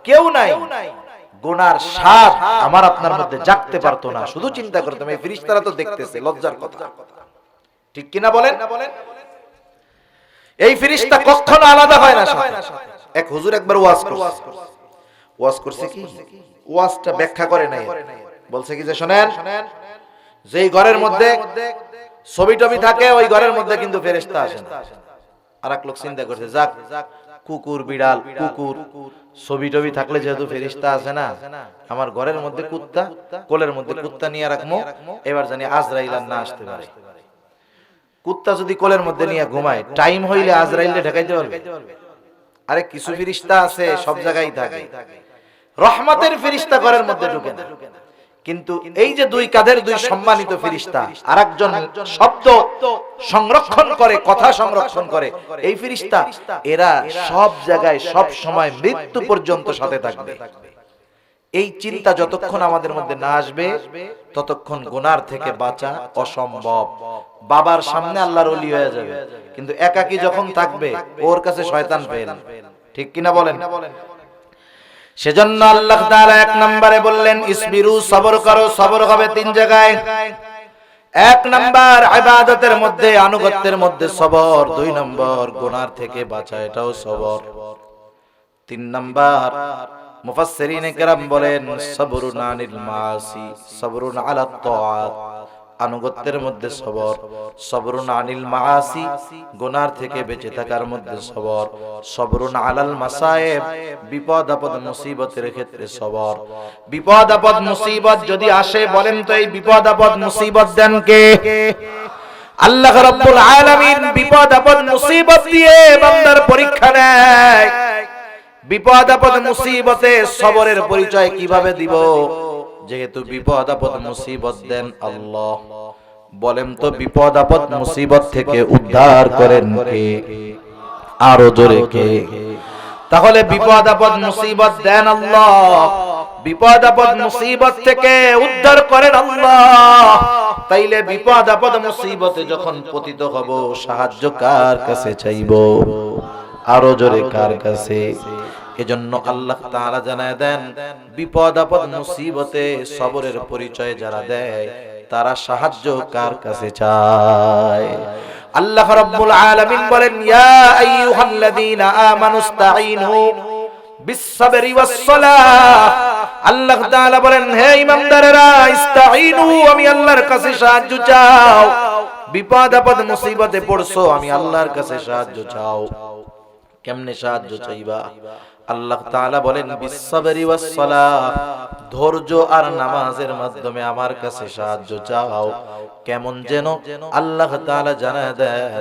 কেউ নাই, গুনার স্বাদ আমার আপনার মধ্যে জাগতে পারতো না। শুধু চিন্তা করতাম, এই ফেরেশতারা তো দেখতেছে, লজ্জার কথা, ঠিক কিনা বলেন? এই ফেরেশতা কখনো আলাদা হয় না। এক হুজুর একবার ওয়াজ করছে কি, ওয়াজটা ব্যাখ্যা করে নাই, বলছে কি যে শোনেন, যেই ঘরের মধ্যে ছবি টবি থাকে ওই ঘরের মধ্যে কিন্তু ফেরেশতা আসে না। আর এক লোক চিন্তা করছে, যাক কুকুর বিড়াল কুকুর ছবি টবি থাকলে যেহেতু ফেরেশতা আসে না, আমার ঘরের মধ্যে কুত্তা, কোলের মধ্যে কুত্তা নিয়ে রাখবো, এবার জানি আজরাইল আর না আসতে পারে। কুত্তা যদি কোলের মধ্যে নিয়ে ঘুমায়, টাইম হইলে আজরাইলে ঢাকাইতে পারবে? আরে কিছু ফেরেশতা আছে সব জায়গায় থাকে, রহমতের ফেরেশতা ঘরের মধ্যে ঢুকে না। কিন্তু এই যে দুই কাঁধের দুই সম্মানিত ফেরেশতা, আরেকজন শব্দ সংরক্ষণ করে, কথা সংরক্ষণ করে, এই ফেরেশতা, এরা সব জায়গায় সব সময় মৃত্যু পর্যন্ত সাথে থাকবে। এই চিন্তা যতক্ষণ আমাদের মধ্যে না আসবে, ততক্ষণ গুনার থেকে বাঁচা অসম্ভব। বাবার সামনে আল্লাহর ওলি হয়ে যাবে, কিন্তু একাকী যখন থাকবে, ওর কাছে শয়তান ফেল, ঠিক কিনা বলেন? সেজন্য আল্লাহ তাআলা 1 নম্বরে বললেন, ইসবিরু, সবর করো। সবর হবে 3 জায়গায়। 1 নাম্বার ইবাদতের মধ্যে, আনুগত্যের মধ্যে সবর। 2 নম্বর গুনার থেকে বাঁচা, এটাও সবর। 3 নাম্বার মুফাসসিরিনে কেরাম বলেন, সবরুন আনিল মাসি, সবরুন আলাত তাআত। আনুগত্যের মধ্যে সবর, সবরুন আনিল মাআসি, গুনার থেকে বেঁচে থাকার মধ্যে সবর, সবরুন আলাল মাসায়েব, বিপদ আপদ মুসিবতের ক্ষেত্রে সবর। বিপদ আপদ মুসিবত যদি আসে, বলেন তো এই বিপদ আপদ মুসিবত দেন কে? আল্লাহ রাব্বুল আলামিন বিপদ আপদ মুসিবত দিয়ে বান্দার পরীক্ষা নেয়। বিপদ আপদ মুসিবতে সবরের পরিচয় কিভাবে দিব? যেহেতু বিপদ আপদ মুসিবত দেন আল্লাহ, বলেন তো বিপদ আপদ মুসিবত থেকে উদ্ধার করেন কে? আরো জোরে কে? তাহলে বিপদ আপদ মুসিবত দেন আল্লাহ, বিপদ আপদ মুসিবত থেকে উদ্ধার করেন আল্লাহ। তাইলে বিপদ আপদ মুসিবতে যখন পতিত হব, সাহায্য কার কাছে চাইব? আরো জোরে কার কাছে? এজন্য আল্লাহ তাআলা জানায় দেন, বিপদ আপদ মুসিবতে সবরের পরিচয় যারা দেয় তারা সাহায্য কার কাছে চায়? আল্লাহ রাব্বুল আলামিন বলেন, ইয়া আইয়ুহাল্লাযীনা আমানুস্তাঈনু বিস-সাবরি ওয়াস-সালাহ। আল্লাহ তাআলা বলেন, হে ঈমানদারেরা, ইস্তাঈনু, আমি আল্লাহর কাছে সাহায্য চাও। বিপদ আপদ মুসিবতে পড়ছো, আমি আল্লাহর কাছে সাহায্য চাও। কেমনে সাহায্য চাইবা? আল্লাহ তাআলা বলেন, বিস-সাবরি ওয়াস-সালাহ, ধৈর্য আর নামাজের মাধ্যমে আমার কাছে সাহায্য চাও। কেমন যেন আল্লাহ তাআলা জানায় দেন,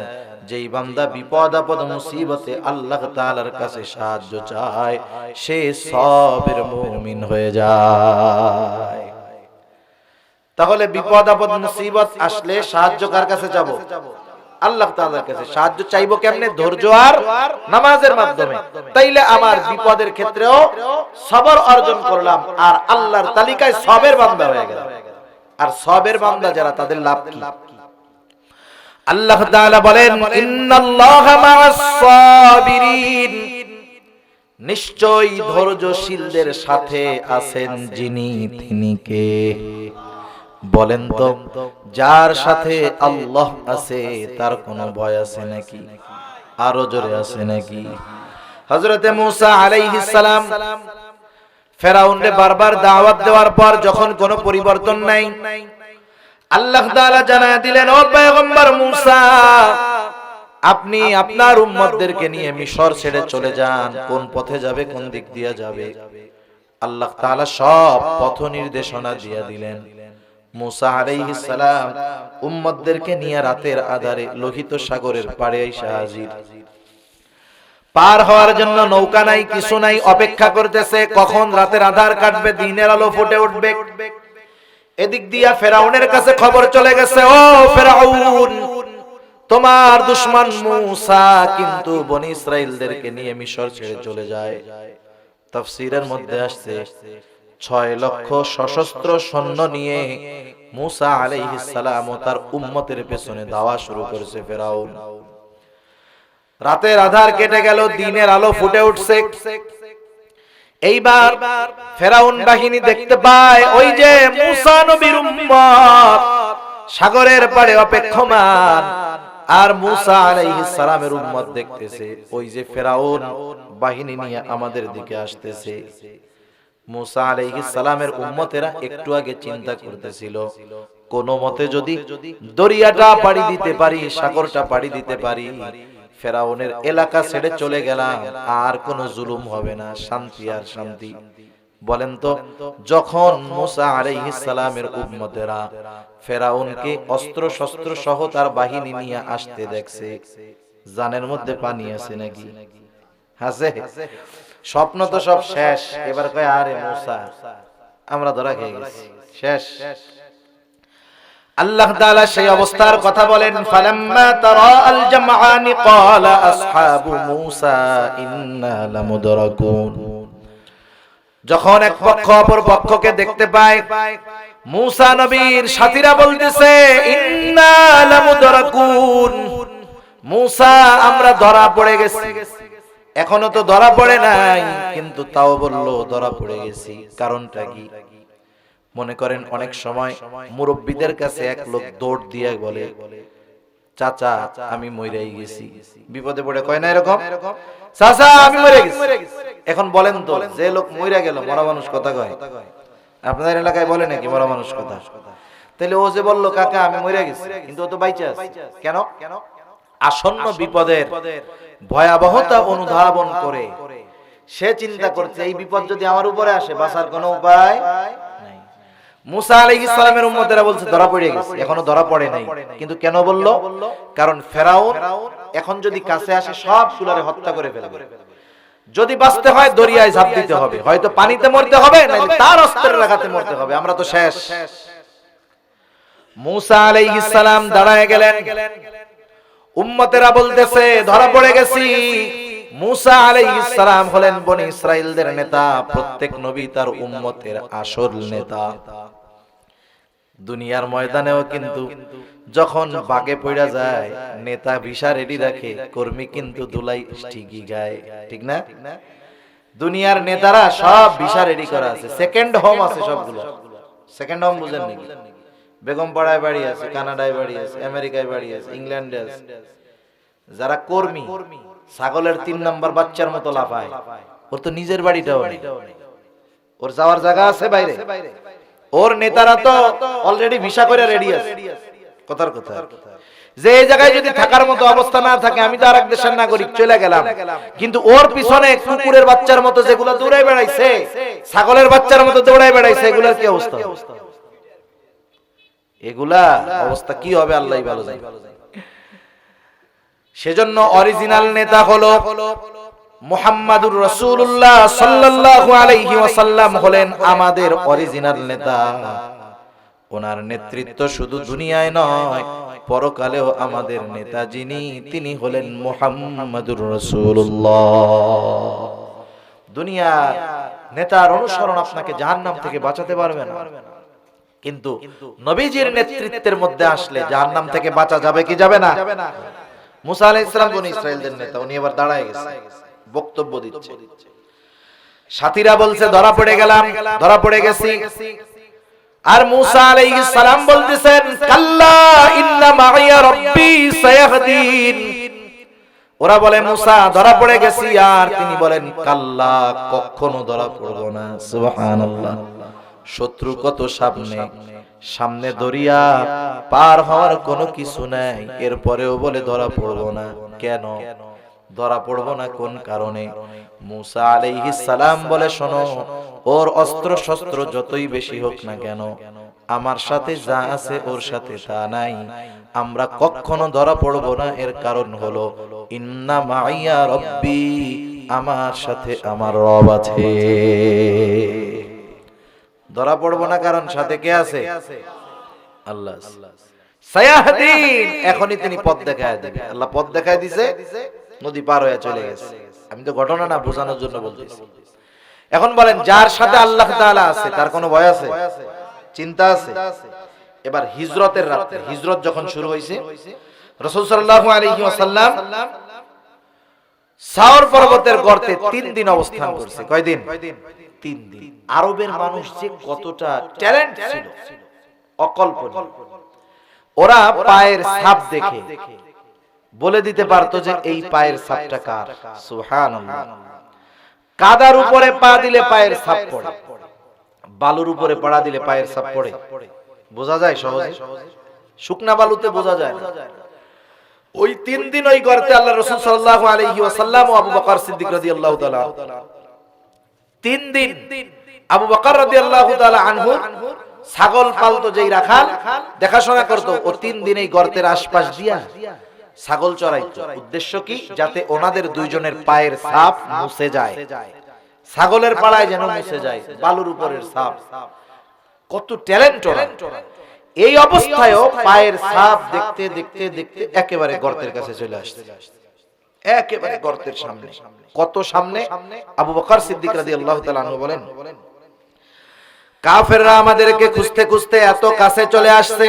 যেই বান্দা বিপদ আপদ মুসিবতে আল্লাহ তাআলার কাছে সাহায্য চায়, সে সবের মুমিন হয়ে যায়। তাহলে বিপদ আপদ মুসিবত আসলে সাহায্য কার কাছে যাব? আল্লাহ তাআলার কাছে। সাহায্য চাইবো কেমনে? ধৈর্য আর নামাজের মাধ্যমে। তাইলে আমার বিপদের ক্ষেত্রেও সবর অর্জন করলাম, আর আল্লাহর তালিকায় সবের বান্দা হয়ে গেলাম। আর সবের বান্দা যারা, তাদের লাভ কি? আল্লাহ তাআলা বলেন, ইন্নাল্লাহা মা'আস সাবিরিন, নিশ্চয়ই ধৈর্যশীলদের সাথে আছেন যিনি, তিনি কে? বলেন তো, যার সাথে আল্লাহ আছে তার কোনো ভয় আছে নাকি? আরো জোরে আছে নাকি? হযরতে মূসা আলাইহিস সালাম ফেরাউনকে বারবার দাওয়াত দেওয়ার পর যখন কোনো পরিবর্তন নাই, আল্লাহ তাআলা জানায় দিলেন, ও পয়গম্বর মূসা, আপনি আপনার উম্মতদেরকে নিয়ে মিশর ছেড়ে চলে যান। কোন পথে যাবে, কোন দিক দিয়ে যাবে, আল্লাহ তাআলা সব পথ নির্দেশনা দিয়ে দিলেন। মূসা আলাইহিস সালাম উম্মতদেরকে নিয়ে রাতের আধারে লোহিত সাগরের পাড়ে এসে হাজির। পার হওয়ার জন্য নৌকা নাই, কিছু নাই, অপেক্ষা করতেছে কখন রাতের আধার কাটবে, দিনের আলো ফুটে উঠবে। এদিক দিয়া ফেরাউনের কাছে খবর চলে গেছে, ও ফেরাউন, তোমার দুশমন মূসা কিন্তু বনি ইসরাইলদেরকে নিয়ে মিশর ছেড়ে চলে যায়। তাফসীরের মধ্যে আসছে 6 লক্ষ সশস্ত্র সৈন্য নিয়ে মূসা আলাইহিস সালাম ও তার উম্মতের পেছনে ধাওয়া শুরু করেছে ফেরাউন। রাতের আধার কেটে গেল, দিনের আলো ফুটে উঠছে। এইবার ফেরাউন বাহিনী দেখতে পায় ওই যে মূসা নবীর উম্মত সাগরের পাড়ে অপেক্ষমান, আর মূসা আলাইহিস সালামের উম্মত দেখতেছে ওই যে ফেরাউন বাহিনী নিয়ে আমাদের দিকে আসতেছে। মূসা আলাইহিস সালামের উম্মতেরা একটু আগে চিন্তা করতেছিল, কোন মতে যদি দরিয়াটা পাড়ি দিতে পারি, সাগরটা পাড়ি দিতে পারি, ফেরাউনের এলাকা ছেড়ে চলে গেলাম, আর কোনো জুলুম হবে না, শান্তি আর শান্তি। বলেন তো, যখন মূসা আলাইহিস সালামের উম্মতেরা ফেরাউনকে অস্ত্র শস্ত্র সহ তার বাহিনী নিয়ে আসতে দেখছে, জানের মধ্যে পানি আছে নাকি? আছে। স্বপ্ন তো সব শেষ। এবার কয়, আরে মূসা, আমরা ধরা খেয়ে গেছি, শেষ। আল্লাহ তাআলা সেই অবস্থার কথা বলেন, ফালাম্মা তারা আল জামআনি ক্বালা আসহাবু মূসা ইন্না লামুদরাকুন। যখন এক পক্ষ অপর পক্ষকে দেখতে পায়, মূসা নবীর সাথীরা বলতেছে, ইন্না লামুদরাকুন, মূসা আমরা ধরা পড়ে গেছি। এখনো তো ধরা পড়ে নাই, কিন্তু তাও বলল ধরা পড়ে গেছি। কারণটা কি? মনে করেন অনেক সময় মুরব্বীদের কাছে এক লোক দৌড় দিয়ে বলে, চাচা আমি মইরাই গেছি। বিপদে পড়ে কয় না এরকম, চাচা আমি মরে গেছি। এখন বলেন তো, যে লোক মইরা গেল, মরা মানুষ কথা কয়? আপনাদের এলাকায় বলে নাকি মরা মানুষ কথা? তাহলে ও যে বললো কাকা আমি মরে গেছি, কিন্তু ও তো বাইচা আছে। কেন? আসন্ন বিপদের ভয়াবহতা অনুধাবন করে সে চিন্তা করছে, এই বিপদ যদি আমার উপরে আসে, বাঁচার কোনো উপায় নাই। মূসা আলাইহিস সালামের উম্মতেরা বলছে ধরা পড়ে গেছে, এখনো ধরা পড়ে নাই। কিন্তু কেন বলল? কারণ ফেরাউন এখন যদি কাছে আসে সব কুলারে হত্যা করে ফেলবে। যদি বাঁচতে হয় দরিয়ায় ঝাঁপ দিতে হবে, হয়তো পানিতে মরতে হবে, নাহলে তার অস্ত্রের লাগাতে মরতে হবে, আমরা তো শেষ। মূসা আলাইহিস সালাম দাঁড়ায় গেলেন, উম্মতেরা বলতেছে ধরা পড়ে গেছি। মুসা আলাইহিস সালাম হলেন বনি ইসরাইলদের নেতা, প্রত্যেক নবী তার উম্মতের আসল নেতা। দুনিয়ার ময়দানেও কিন্তু যখন বাগে পড়া যায় নেতা ভিসা রেডি রাখে, কর্মী কিন্তু দুলাই ঠিকই গায়, ঠিক না? দুনিয়ার নেতারা সব ভিসা রেডি করা আছে, সেকেন্ড হোম আছে সবগুলো। সেকেন্ড হোম বুঝেন নাকি? বেগম পাড়ায় বাড়ি আছে, কানাডায় বাড়ি আছে, আমেরিকায় বাড়ি আছে, ইংল্যান্ডে আছে। যারা কর্মী ছাগলের 3 নম্বর বাচ্চার মতো লাফায়, ওর তো নিজের বাড়িটাও নেই, ওর যাওয়ার জায়গা আছে বাইরে। ওর নেতারা তো অলরেডি ভিসা করে রেডি আছে। কথার কথা, যে এই জায়গায় যদি থাকার মতো অবস্থা না থাকে, আমি তো আরেক দেশের নাগরিক, চলে গেলাম, কিন্তু ওর পিছনে কুকুরের বাচ্চার মতো যেগুলো দৌড়াই বেড়াইছে, ছাগলের বাচ্চার মতো দৌড়াই বেড়াইছে, এগুলার কি অবস্থা? এগুলা অবস্থা কি হবে আল্লাহই ভালো জানে। সেজন্য অরিজিনাল নেতা হলো মুহাম্মাদুর রাসূলুল্লাহ সাল্লাল্লাহু আলাইহি ওয়াসাল্লাম হলেন আমাদের অরিজিনাল নেতা। ওনার নেতৃত্ব শুধু দুনিয়ায় নয়, পরকালেও আমাদের নেতা যিনি, তিনি হলেন মুহাম্মাদুর রাসূলুল্লাহ। দুনিয়ার নেতার অনুসরণ আপনাকে জাহান্নাম থেকে বাঁচাতে পারবে না, কিন্তু নবীজির নেতৃত্বের মধ্যে আসলে জাহান্নাম থেকে বাঁচা যাবে কি যাবে না? মুসা আলাইহিস সালাম বনি ইসরাইলদের নেতা, উনি এবার দাঁড়ায় গেছে, বক্তব্য দিচ্ছে। সাথীরা বলছে ধরা পড়ে গেলাম, ধরা পড়ে গেছি। আর মুসা আলাইহিস সালাম বলতেছেন কাল্লা ইন্না মাইয়া রাব্বি সায়াহদিন। ওরা বলে মুসা ধরা পড়ে গেছি, আর তিনি বলেন কাল্লা, কখনো ধরা পড়ব না। সুবহানাল্লাহ। শত্রু কত সামনে, সামনে দরিয়া, পার হওয়ার কোনো কিছু নাই, এরপরেও বলে ধরা পড়ব না। কেন ধরা পড়ব না, কোন কারণে? মুসা আলাইহিস সালাম বলে শোনো, ওর অস্ত্র শস্ত্র যতই বেশি হোক না কেন, আমার সাথে যা আছে ওর সাথে তা নাই, আমরা কখনো ধরা পড়ব না। এর কারণ হলো ইন্না মাইয়া রব্বি, আমার সাথে আমার রব আছে। ধরা পড়ব না কারণ সাথে কে আছে? আল্লাহ। সায়াহদিন, এখনই তিনি পথ দেখায় দিবে। আল্লাহ পথ দেখায় দিছে, নদী পার হয়ে চলে গেছে। আমি তো ঘটনা না বোঝানোর জন্য বলতেছি। এখন বলেন, যার সাথে আল্লাহ তাআলা আছে তার কোনো ভয় আছে? চিন্তা আছে? এবার হিজরতের রাতে, হিজরত যখন শুরু হয়েছে, রাসূল সাল্লাল্লাহু আলাইহি ওয়াসাল্লাম সাওর পর্বতের গর্তে 3 দিন অবস্থান করছে। কয়দিন? 3 দিন। আরবের মানুষ যে কতটা ট্যালেন্ট ছিল অকল্পনীয়। ওরা পায়ের ছাপ দেখে বলে দিতে পারতো যে এই পায়ের ছাপটা কার। সুবহানাল্লাহ। কাদার উপরে পা দিলে পায়ের ছাপ পড়ে, বালুর উপরে পড়া দিলে পায়ের ছাপ পড়ে, বোঝা যায় সহজে? শুকনা বালুতে বোঝা যায় না। ওই 3 দিন ওই গর্তে আল্লাহ রাসূল সাল্লাল্লাহু আলাইহি ওয়াসাল্লাম ও আবু বকর সিদ্দিক রাদিয়াল্লাহু তাআলা 3 দিন আবু বকর রাদিয়াল্লাহু তাআলা আনহু ছাগল পালতো, যেই রাখাল দেখাশোনা করতো, ও 3 দিন এই গর্তের আশপাশ দিয়া ছাগল চড়াইতো। উদ্দেশ্য কি? যাতে ওনাদের দুইজনের পায়ের ছাপ মুছে যায়, ছাগলের পাড়ায় যেন মুছে যায় বালুর উপরের ছাপ। কত ট্যালেন্ট ওরা! এই অবস্থায়ও পায়ের ছাপ দেখতে দেখতে দেখতে একেবারে গর্তের কাছে চলে আসছে, একেবারে গর্তের সামনে। কত সামনে? আবু বকর সিদ্দিক রাদিয়াল্লাহু তাআলা আনহু বলেন, কাফেররা আমাদেরকে খুঁজতে খুঁজতে এত কাছে চলে আসছে,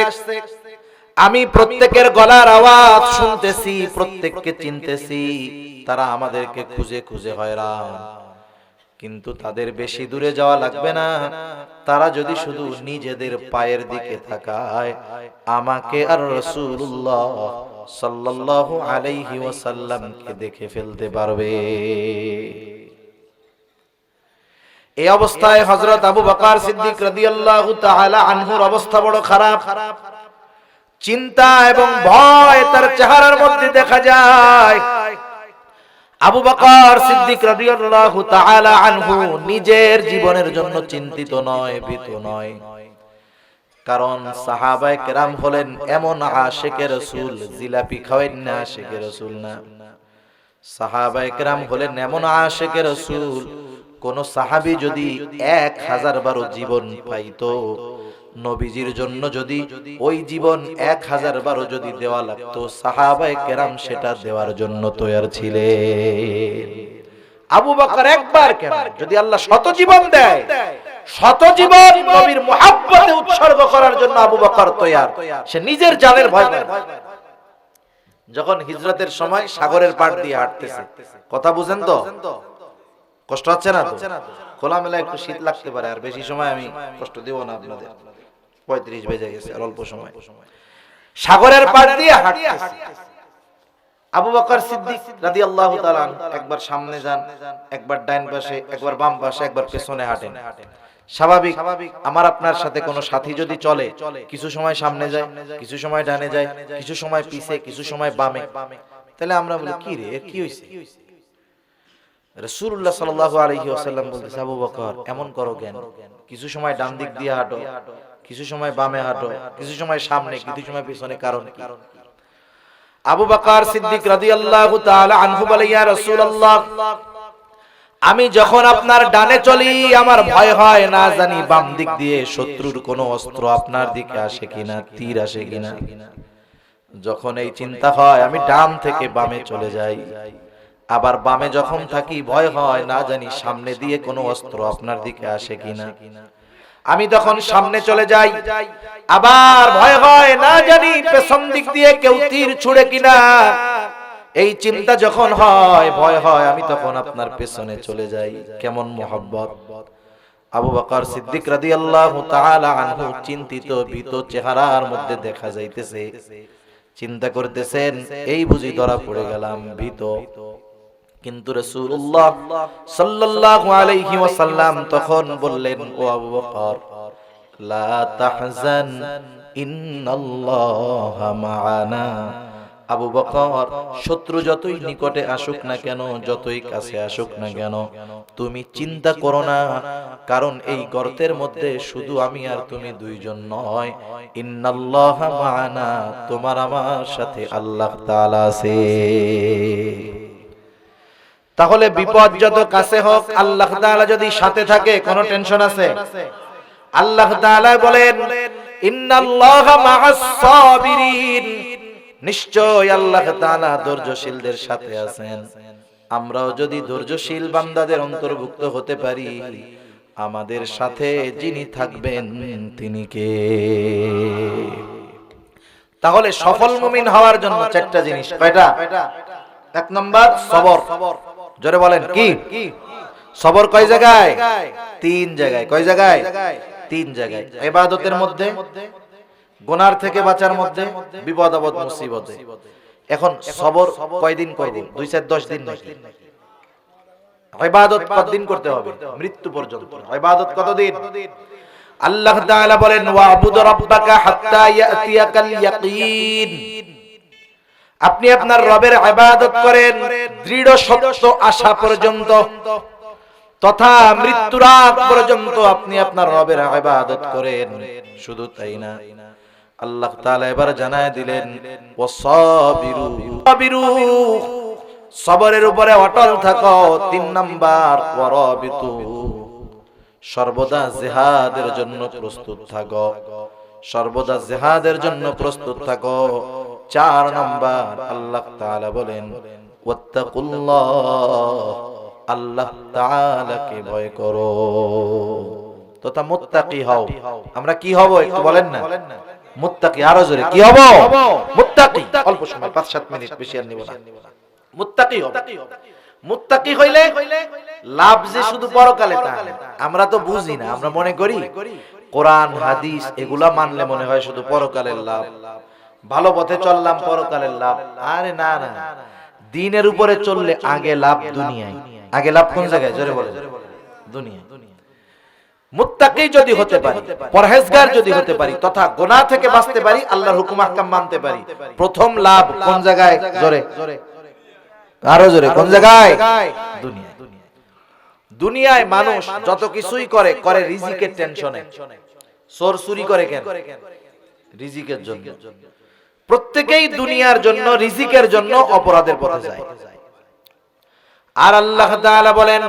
আমি প্রত্যেকের গলার আওয়াজ শুনতেছি, প্রত্যেককে চিনতেছি, তারা আমাদেরকে খুঁজে খুঁজে হয়রান। কিন্তু তাদের বেশি দূরে যাওয়া লাগবে না, তারা যদি শুধু নিজেদের পায়ের দিকে তাকায়, আমাকে আর রাসূলুল্লাহ সাল্লাল্লাহু আলাইহি ওয়াসাল্লামকে দেখে ফেলতে পারবে। এই অবস্থায় হযরত আবু বকর সিদ্দিক রাদিয়াল্লাহু তাআলা আনহুর অবস্থা বড় খারাপ। চিন্তা এবং ভয় তার চেহারার মধ্যে দেখা যায়। আবু বকর সিদ্দিক রাদিয়াল্লাহু তাআলা আনহু নিজের জীবনের জন্য চিন্তিত নয়, ভীত নয়। কারণ সাহাবায়ে কেরাম হলেন এমন আশিকে রাসূল, জিলাপি খাওয়েন না আশিকে রাসূল না। সাহাবায়ে কেরাম হলেন এমন আশিকে রাসূল, কোন সাহাবী যদি 1000 বারও জীবন পাইতো, নবীজির জন্য যদি ওই জীবন 1000 বারও যদি দেওয়া লাগতো, সাহাবায়ে কেরাম সেটা দেওয়ার জন্য তৈয়ার ছিলেন। আবু বকর একবার কেন, যদি আল্লাহ শত জীবন দেয়, শত জীবন নবীর মুহাব্বতে উৎসর্গ করার জন্য আবু বকর তৈয়ার। সে নিজের জানের ভয় করে। যখন হিজরতের সময় সাগরের পাড় দিয়ে হাঁটতেছে, কথা বুঝেন তো? কষ্ট হচ্ছে না তো? খোলামেলা একটু শীত লাগতে পারে, আর বেশি সময় আমি কষ্ট দেব না আপনাদের। 35 বেজে গেছে, আর অল্প সময়। সাগরের পাড় দিয়ে হাঁটতেছে আবু বকর সিদ্দিক রাদিয়াল্লাহু তাআলা একবার সামনে যান, একবার ডান পাশে, একবার বাম পাশে, একবার পেছনে হাঁটেন। স্বাভাবিক, আমার আপনার সাথে কোনো সাথী যদি চলে, কিছু সময় সামনে যায়, কিছু সময় ডানে যায়, কিছু সময় পিছে, কিছু সময় বামে, তাহলে আমরা বলি কি রে, কি হইছে? রাসূলুল্লাহ সাল্লাল্লাহু আলাইহি ওয়াসাল্লাম বলতেছে, আবু বকর এমন করো কেন? কিছু সময় ডান দিক দিয়ে হাঁটো, কিছু সময় বামে হাঁটো, কিছু সময় সামনে, কিছু সময় পিছনে, কারণ কি? আবু বকর সিদ্দিক রাদিয়াল্লাহু তাআলা আনহু বলে, ইয়া রাসূলুল্লাহ, আমি যখন আপনার ডানে চলি আমার ভয় হয়, না জানি বাম দিক দিয়ে শত্রুর কোনো অস্ত্র আপনার দিকে আসে কিনা, তীর আসে কিনা। যখন এই চিন্তা হয় আমি ডান থেকে বামে চলে যাই, আবার বামে যখন থাকি ভয় হয় না জানি সামনে দিয়ে কোনো অস্ত্র আপনার দিকে আসে কিনা। আমি তখন সামনে চলে যাই, আবার ভয় হয় না জানি পেছন দিক দিয়ে কেউ তীর ছুঁড়ে কিনা। এই চিন্তা যখন হয়, ভয় হয়, আমি তখন আপনার পেছনে চলে যাই। কেমন মোহাব্বত! আবু বকর সিদ্দিক রাদিয়াল্লাহু তাআলা আনহু চিন্তিত ভীত চেহারার মধ্যে দেখা যাইতেছে, চিন্তা করতেছেন এই বুঝি ধরা পড়ে গেলাম, ভীত। কিন্তু রাসূলুল্লাহ সাল্লাল্লাহু আলাইহি ওয়াসাল্লাম তখন বললেন, ও আবু বকর, লা তাহজান ইন্নাল্লাহা মা'ানা। আবু বকর, শত্রু যতই নিকটে আসুক না কেন, যতই কাছে আসুক না কেন, তুমি চিন্তা করো না, কারণ এই গর্তের মধ্যে শুধু আমি আর তুমি দুইজন নয়, ইন্নাল্লাহা মা'ানা, তোমার আমার সাথে আল্লাহ তাআলা আছে। তাহলে বিপদ যত কাছে হোক, আল্লাহ তাআলা যদি সাথে থাকে, কোনো টেনশন আছে? আল্লাহ তাআলা বলেন, ইন্নাল্লাহা মা'আস সাবিরিন, নিশ্চয় আল্লাহ তাআলা ধৈর্যশীলদের সাথে আছেন। আমরাও যদি ধৈর্যশীল বান্দাদের অন্তর্ভুক্ত হতে পারি, আমাদের সাথে যিনি থাকবেন তিনি কে? তাহলে সফল মুমিন হওয়ার জন্য চারটা জিনিস, কয়টা? এক নাম্বার সবর। জোরে বলেন কি? সবর কয় জায়গায়? 3 জায়গায়। কয় জায়গায়? 3 জায়গায়। ইবাদতের মধ্যে, গুনার থেকে বাঁচার মধ্যে, বিপদ আপদ মুসিবতে। এখন সবর কয়দিন করব? 2-4-10 দিন নাকি? ইবাদত কতদিন করতে হবে? মৃত্যু পর্যন্ত। ইবাদত কতদিন? আল্লাহ তাআলা বলেন, ওয়া'বুদ রাব্বাকা হাত্তা ইয়াতিয়াকাল ইয়াকিন। আপনি আপনার রবের ইবাদত করেন দৃঢ় সত্য আশা পর্যন্ত, তথা মৃত্যুর আগ পর্যন্ত আপনি আপনার রবের ইবাদত করেন। শুধু তাই না, আল্লাহ তাআলা এবার জানায় দিলেন, ওয়াসাবিরু, সবরের উপরে অটল থাকো। 3 নাম্বার, ওয়ারাবিতু, সর্বদা জিহাদের জন্য প্রস্তুত থাকো, সর্বদা জিহাদের জন্য প্রস্তুত থাকো। 4 নাম্বার, আল্লাহ তাআলা বলেন, ওয়াত্তাকুল্লাহ, আল্লাহ তাআলাকে ভয় করো, তথা মুত্তাকি হও। আমরা কি হব একটু বলেন না? মুত্তাকি। আরো জোরে কি হব? মুত্তাকি। অল্প সময়, 5-7 মিনিট, বেশি আর নিব না। মুত্তাকি হব। মুত্তাকি হইলে লাভ যে শুধু পরকালে তা আমরা তো বুঝি না। আমরা মনে করি কোরআন হাদিস এগুলা মানলে মনে হয় শুধু পরকালের লাভ, ভালো পথে চললাম পরকালের লাভ। আরে না না, দ্বীনের উপরে চললে আগে লাভ দুনিয়ায়। আগে লাভ কোন জায়গায়? জোরে বলেন। দুনিয়া। মুত্তাকি যদি হতে পারি, পরহেজগার যদি হতে পারি, তথা গুনাহ থেকে বাঁচতে পারি, আল্লাহর হুকুম আহকাম মানতে পারি, প্রথম লাভ কোন জায়গায়? জোরে, আরো জোরে, কোন জায়গায়? দুনিয়া। দুনিয়ায় মানুষ যত কিছুই করে, করে রিজিকের টেনশনে। চোর চুরি করে কেন? রিজিকের জন্য। প্রত্যেকেই দুনিয়ার জন্য, রিজিকের জন্য অপরাধের পথে যায়। আর আল্লাহ তাআলা বলেন,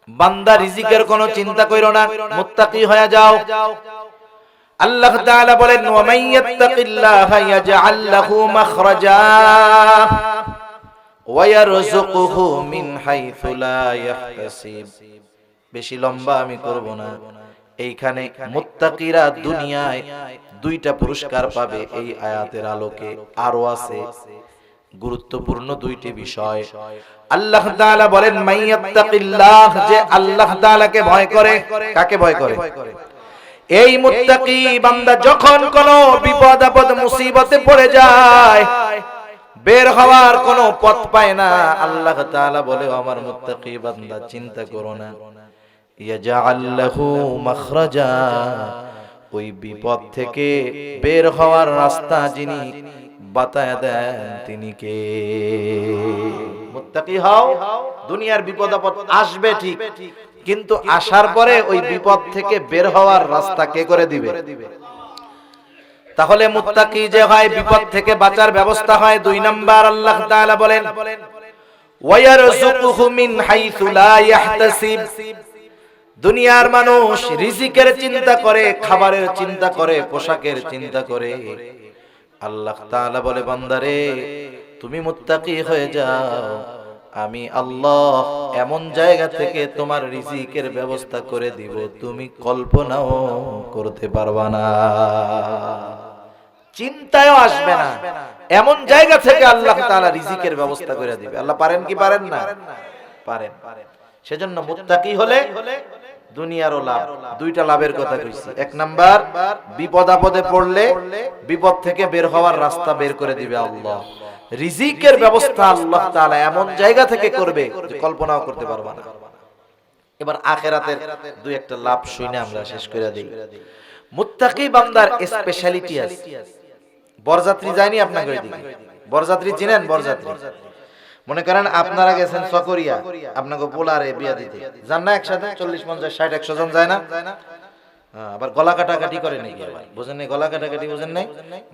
বান্দা রিজিকের কোনো চিন্তা কইরো না, মুত্তাকি হয়ে যাও। আল্লাহ তাআলা বলেন, ওয়া মান ইয়াত্তাকিল্লাহা ইয়াজআল লাহু মাখরাজা। ওয়া ইয়ারযুকুহু মিন হাইথু লা ইয়াহতাসিব। বেশি লম্বা আমি করব না। এইখানে মুত্তাকিরা দুনিয়ায় দুইটা পুরস্কার পাবে এই আয়াতের আলোকে। আরো আছে গুরুত্বপূর্ণ দুইটি বিষয়। আল্লাহ তাআলা বলেন মাইয়াত্তাকিল্লাহ, যে আল্লাহ তাআলাকে ভয় করে। কাকে ভয় করে? এই মুত্তাকি বান্দা যখন কোন বিপদ আপদ মুসিবতে পড়ে যায়, বের হওয়ার কোনো পথ পায় না, আল্লাহ তাআলা বলে আমার মুত্তাকি বান্দা চিন্তা করো না, ইয়াজআল লাহু মাখরাজা, ওই বিপদ থেকে বের হওয়ার রাস্তা যিনি বাতায় দেন তিনি কে? মুত্তাকি হও, দুনিয়ার বিপদ আপদ আসবে ঠিক, কিন্তু আসার পরে ওই বিপদ থেকে বের হওয়ার রাস্তা কে করে দিবে? তাহলে মুত্তাকি যে হয়, বিপদ থেকে বাঁচার ব্যবস্থা হয়। 2 নাম্বার আল্লাহ তাআলা বলেন ওয়া ইয়ারযুকুহু মিন হাইথু লা ইয়াহতাসিব। দুনিয়ার মানুষ রিজিকের চিন্তা করে, খাবারের চিন্তা করে, পোশাকের চিন্তা করে। আল্লাহ তাআলা বলে বান্দারে তুমি মুত্তাকি হয়ে যাও, আমি আল্লাহ এমন জায়গা থেকে তোমার রিজিকের ব্যবস্থা করে দিব তুমি কল্পনাও করতে পারবা না, চিন্তায়ও আসবে না। এমন জায়গা থেকে আল্লাহ তাআলা রিজিকের ব্যবস্থা করে দিবে। আল্লাহ পারেন কি পারেন না? পারেন। সেজন্য মুত্তাকি হলে দুনিয়ারও লাভ। 2টা লাভের কথা কইছি। 1 নাম্বার, বিপদ আপদে পড়লে বিপদ থেকে বের হওয়ার রাস্তা বের করে দিবে আল্লাহ। রিজিকের ব্যবস্থা আল্লাহ তাআলা এমন জায়গা থেকে করবে যে কল্পনাও করতে পারবা না। এবার আখিরাতের 2-1টা লাভ শুনে আমরা শেষ করে দেই। মুত্তাকি বান্দার স্পেশালিটি আছে। বরযাত্রী যায়নি আপনাদের ওইদিকে? বরযাত্রী চিনেন? বরযাত্রী মনে করেন আপনারা গেছেন চকরিয়া, আপনাকে পোলারে বিয়া দিতে যান না, একসাথে 40, 50, 60, 100 জন যায় না? আবার গলা কাটাকাটি করে নাকি? বুঝেন নাই? গলা কাটাকাটি বুঝেন নাই?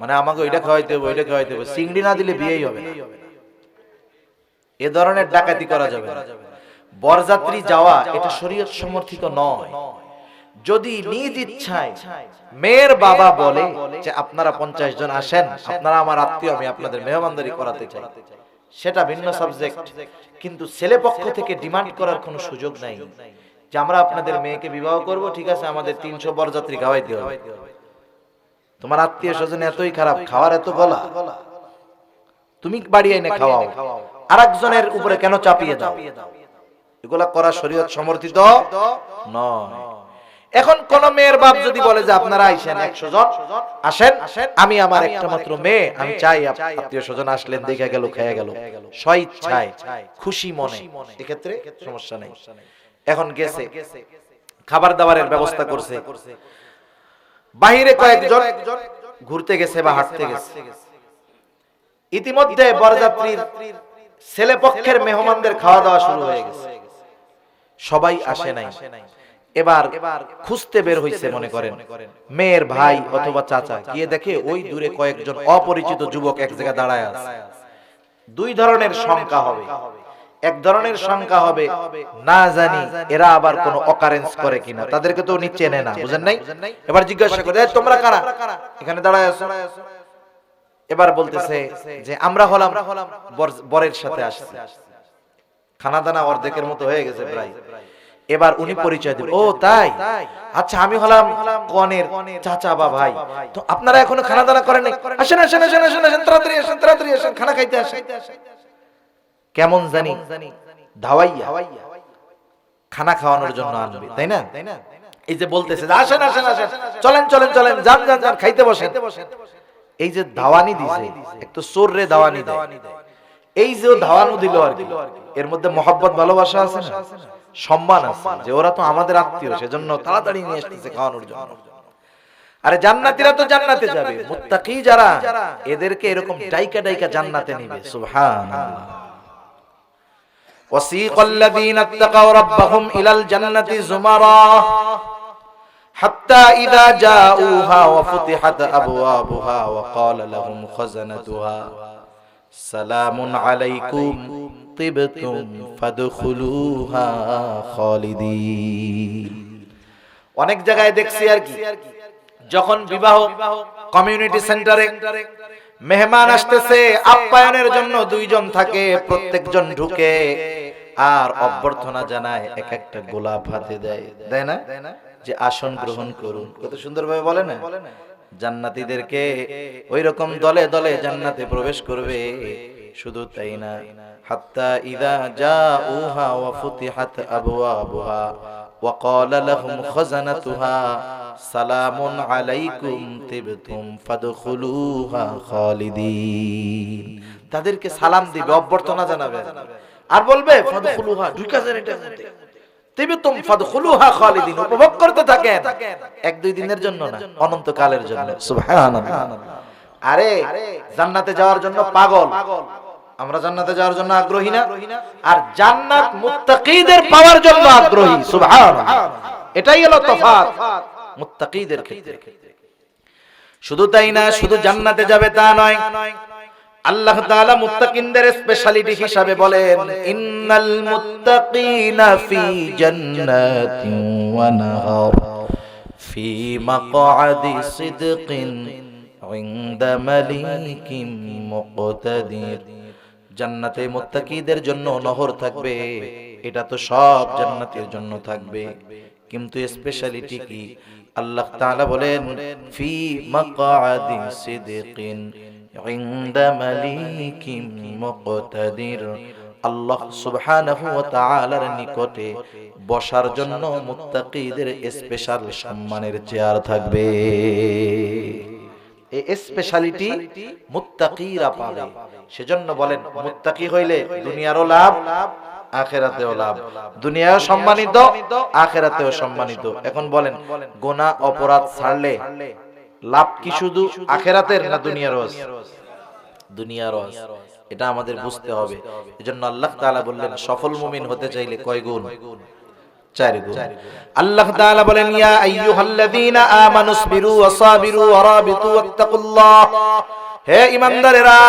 মানে আমাকে ওইটা খাওয়াইতে হবে, ওইটা খাওয়াইতে হবে, চিংড়ি না দিলে বিয়েই হবে না। এ ধরনের ডাকাতি করা যাবে না। বরযাত্রী যাওয়া এটা শরীয়ত সমর্থিত নয়। যদি নিজ ইচ্ছায় মেয়ের বাবা বলে যে আপনারা 50 জন আসেন, আপনারা আমার আত্মীয়, আমি আপনাদের মেহমানদারি করাতে চাই, সেটা ভিন্ন সাবজেক্ট। কিন্তু ছেলে পক্ষ থেকে ডিমান্ড করার কোনো সুযোগ নাই যে আমরা আপনাদের মেয়েকে বিবাহ করব, ঠিক আছে আমাদের 300 বরযাত্রী খাওয়াইতে হবে। তোমার আত্মীয় স্বজন এতই খারাপ, খাওয়ার এত গলা, তুমি বাড়ি এনে খাওয়াও, আরেকজনের উপরে কেন চাপিয়ে দাও? এগুলা করা শরীয়ত সমর্থিত নয়। এখন কোন মেয়ের বাপ যদি বলে যে আপনারা আইসেন 100 জন আসেন, আমি আমার একটা মাত্র মেয়ে, আমি চাই আত্মীয় স্বজন আসলেন, দেখে গেল, খেয়ে গেল, স্বইচ্ছায় খুশি মনে, এক্ষেত্রে সমস্যা নেই। এখন গেছে, খাবার দাবারের ব্যবস্থা করছে, বাহিরে কয়েকজন ঘুরতে গেছে বা হাঁটতে গেছে, ইতিমধ্যে বরযাত্রীর ছেলে পক্ষের মেহমানদের খাওয়া দাওয়া শুরু হয়ে গেছে, সবাই আসে নাই। এবার খুঁজতে বের হইছে, মনে করেন মেয়ের ভাই অথবা চাচা, গিয়ে দেখে ওই দূরে কয়েকজন অপরিচিত যুবক এক জায়গায় দাঁড়ায় আছে। 2 ধরনের শঙ্কা হবে। এক ধরনের শঙ্কা হবে না জানি এরা আবার কোনো অকারেন্স করে কিনা, তাদেরকে তো নিচে নেয় না, বুঝেন নাই? এবার জিজ্ঞাসা করে তোমরা কারা এখানে দাঁড়ায় আছো? এবার বলতেছে যে আমরা হলাম বরের সাথে আসছি, খানা দানা অর্ধেকের মতো হয়ে গেছে প্রায়। এবার উনি পরিচয় দিল, ও তাই, আচ্ছা আমি হলাম কনের চাচা বা ভাই, তো আপনারা এখনো খানা দানা করেন নাই? আসেন আসেন আসেন আসেন আসেন, তাড়াতাড়ি আসেন, তাড়াতাড়ি আসেন, খানা খাইতে আসেন। কেমন জানি ধাওয়াইয়া খানা খাওয়ানোর জন্য আনবে, তাই না? এই যে বলতেছে আসেন আসেন আসেন, চলেন চলেন চলেন, যান যান যান, খাইতে বসেন। এই যে ধাওয়ানি দিছে, একটু চোর রে ধাওয়ানি দেয়, এই যে ধাওয়ানো দিল আর কি, এর মধ্যে মহব্বত ভালোবাসা আছে না, সম্মান আছে, যে ওরা তো আমাদের আত্মীয়, সেজন্য তাড়াতাড়ি নিয়ে আসতেছে খাওয়ানোর জন্য। আরে জান্নাতীরা তো জান্নাতে যাবে, মুত্তাকি যারা এদেরকে এরকম ডাইকা ডাইকা জান্নাতে নিবে। সুবহানাল্লাহ। ওয়াসিকাল্লাযীনা ইত্তাকাউ রাব্বাহুম ইলাল জান্নাতি যুমারা হাত্তা ইযা জাউহা ওয়া ফুতিহাত আবওয়াবুহা ওয়া ক্বালা লাহুম খাযানাতুহা সালামুন আলাইকুম তিবতুম ফাদখুলুহা খালিদিন। অনেক জায়গায় দেখছি আর কি, যখন বিবাহ কমিউনিটি সেন্টারে মেহমান আসতেছে, আপ্যায়নের জন্য দুইজন থাকে, প্রত্যেকজন ঢুকে আর অভ্যর্থনা জানায়, এক একটা গোলাপ হাতে দেয়, দেয় না? যে আসন গ্রহণ করুন, কত সুন্দরভাবে বলে না? জান্নাতীদেরকে ওই রকম দলে দলে জান্নাতে প্রবেশ করবে। শুধু তাই না, হাত্তা ইযা জাউহা ওয়া ফুতিহাত আবওয়াবুহা ওয়া ক্বালা লাহুম খাযানাতুহা সালামুন আলাইকুম তিবতুম ফাদখুলুহা খালিদিন। তাদেরকে সালাম দিবে, অভ্যর্থনা জানাবে, আর বলবে ফাদখুলুহা, ঢুকে যান এটার মধ্যে, তিবতুম ফাদখুলুহা খালিদিন, উপভোগ করতে থাকেন, এক দুই দিনের জন্য না, অনন্তকালের জন্য। সুবহানাল্লাহ। আরে জান্নাতে যাওয়ার জন্য পাগল, আমরা জান্নাতে যাওয়ার জন্য আগ্রহী না, আর জান্নাত মুত্তাকিদের পাওয়ার জন্য আগ্রহী। সুবহানাল্লাহ, এটাই হলো তফাৎ মুত্তাকিদের ক্ষেত্রে। শুধু তাই না, শুধু জান্নাতে যাবে তা নয়, আল্লাহ তাআলা মুত্তাকিনদের স্পেশালিটি হিসাবে বলেন, ইন্নাল মুত্তাকিনা ফি জান্নাতিন ওয়া নাহার ফি মাকআদি সিদকিন ইনদা মালিকিন মুকতাদির। জান্নাতে মুত্তাকিদের জন্য নহর থাকবে, এটা তো সব জান্নাতের জন্য থাকবে, কিন্তু স্পেশালিটি কি? আল্লাহ তাআলা বলেন ফি মাকআদি সিদকিন ইনদা মালিকিন মুকতাদির। আল্লাহ সুবহানাহু ওয়া তাআলার নিকটে বসার জন্য মুত্তাকিদের স্পেশাল সম্মানের চেয়ার থাকবে। এই স্পেশালিটি মুত্তাকিরা পাবে। সেজন্য বলেন, মুত্তাকি হইলে দুনিয়ারও লাভ, আখিরাতেও লাভ। দুনিয়াও সম্মানিত, আখিরাতেও সম্মানিত। এখন বলেন, গুনাহ অপরাধ ছাড়লে লাভ কি শুধু আখিরাতের না দুনিয়ার? দুনিয়ার। এটা আমাদের বুঝতে হবে। এজন্য আল্লাহ তাআলা বললেন, সফল মুমিন হতে চাইলে কয় গুণ? 4 গুণ। আল্লাহ তাআলা বলেন, ইয়া আইয়ুহাল্লাযীনা আমানুসবিরু ওয়া সাবিরু ওয়া রাবিতু ওয়াত্তাকুল্লাহ। হে ঈমানদারেরা,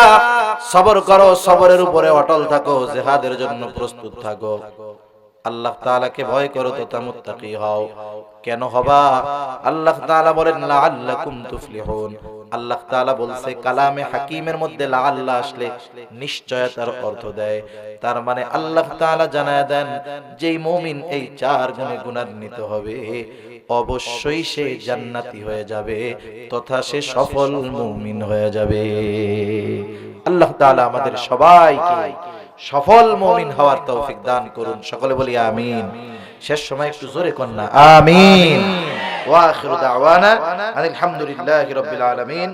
সবর করো, সবরের উপরে অটল থাকো, জিহাদের জন্য প্রস্তুত থাকো, আল্লাহ তাআলাকে ভয় করো তথা মুত্তাকি হও। কেন হবা? আল্লাহ তাআলা বলেন লাআল্লাকুম তুফলিহুন। আল্লাহ তাআলা বলছে, কালামে হাকিমের মধ্যে লাআল্লাহ আসলে নিশ্চয়তার অর্থ দেয়। তার মানে আল্লাহ তাআলা জানায় দেন, যেই মুমিন এই 4 গুণে গুণান্বিত হবে, অবশ্যই সে জান্নাতি হয়ে যাবে তথা সে সফল মুমিন হয়ে যাবে। আল্লাহ তাআলা আমাদের সবাইকে সফল মুমিন হওয়ার তৌফিক দান করুন। সকলে বলি আমিন। শেষ সময় একটু জোরে কন্যা আমিন। ওয়া আখিরু দাওয়ানা আলহামদুলিল্লাহি রাব্বিল আলামিন।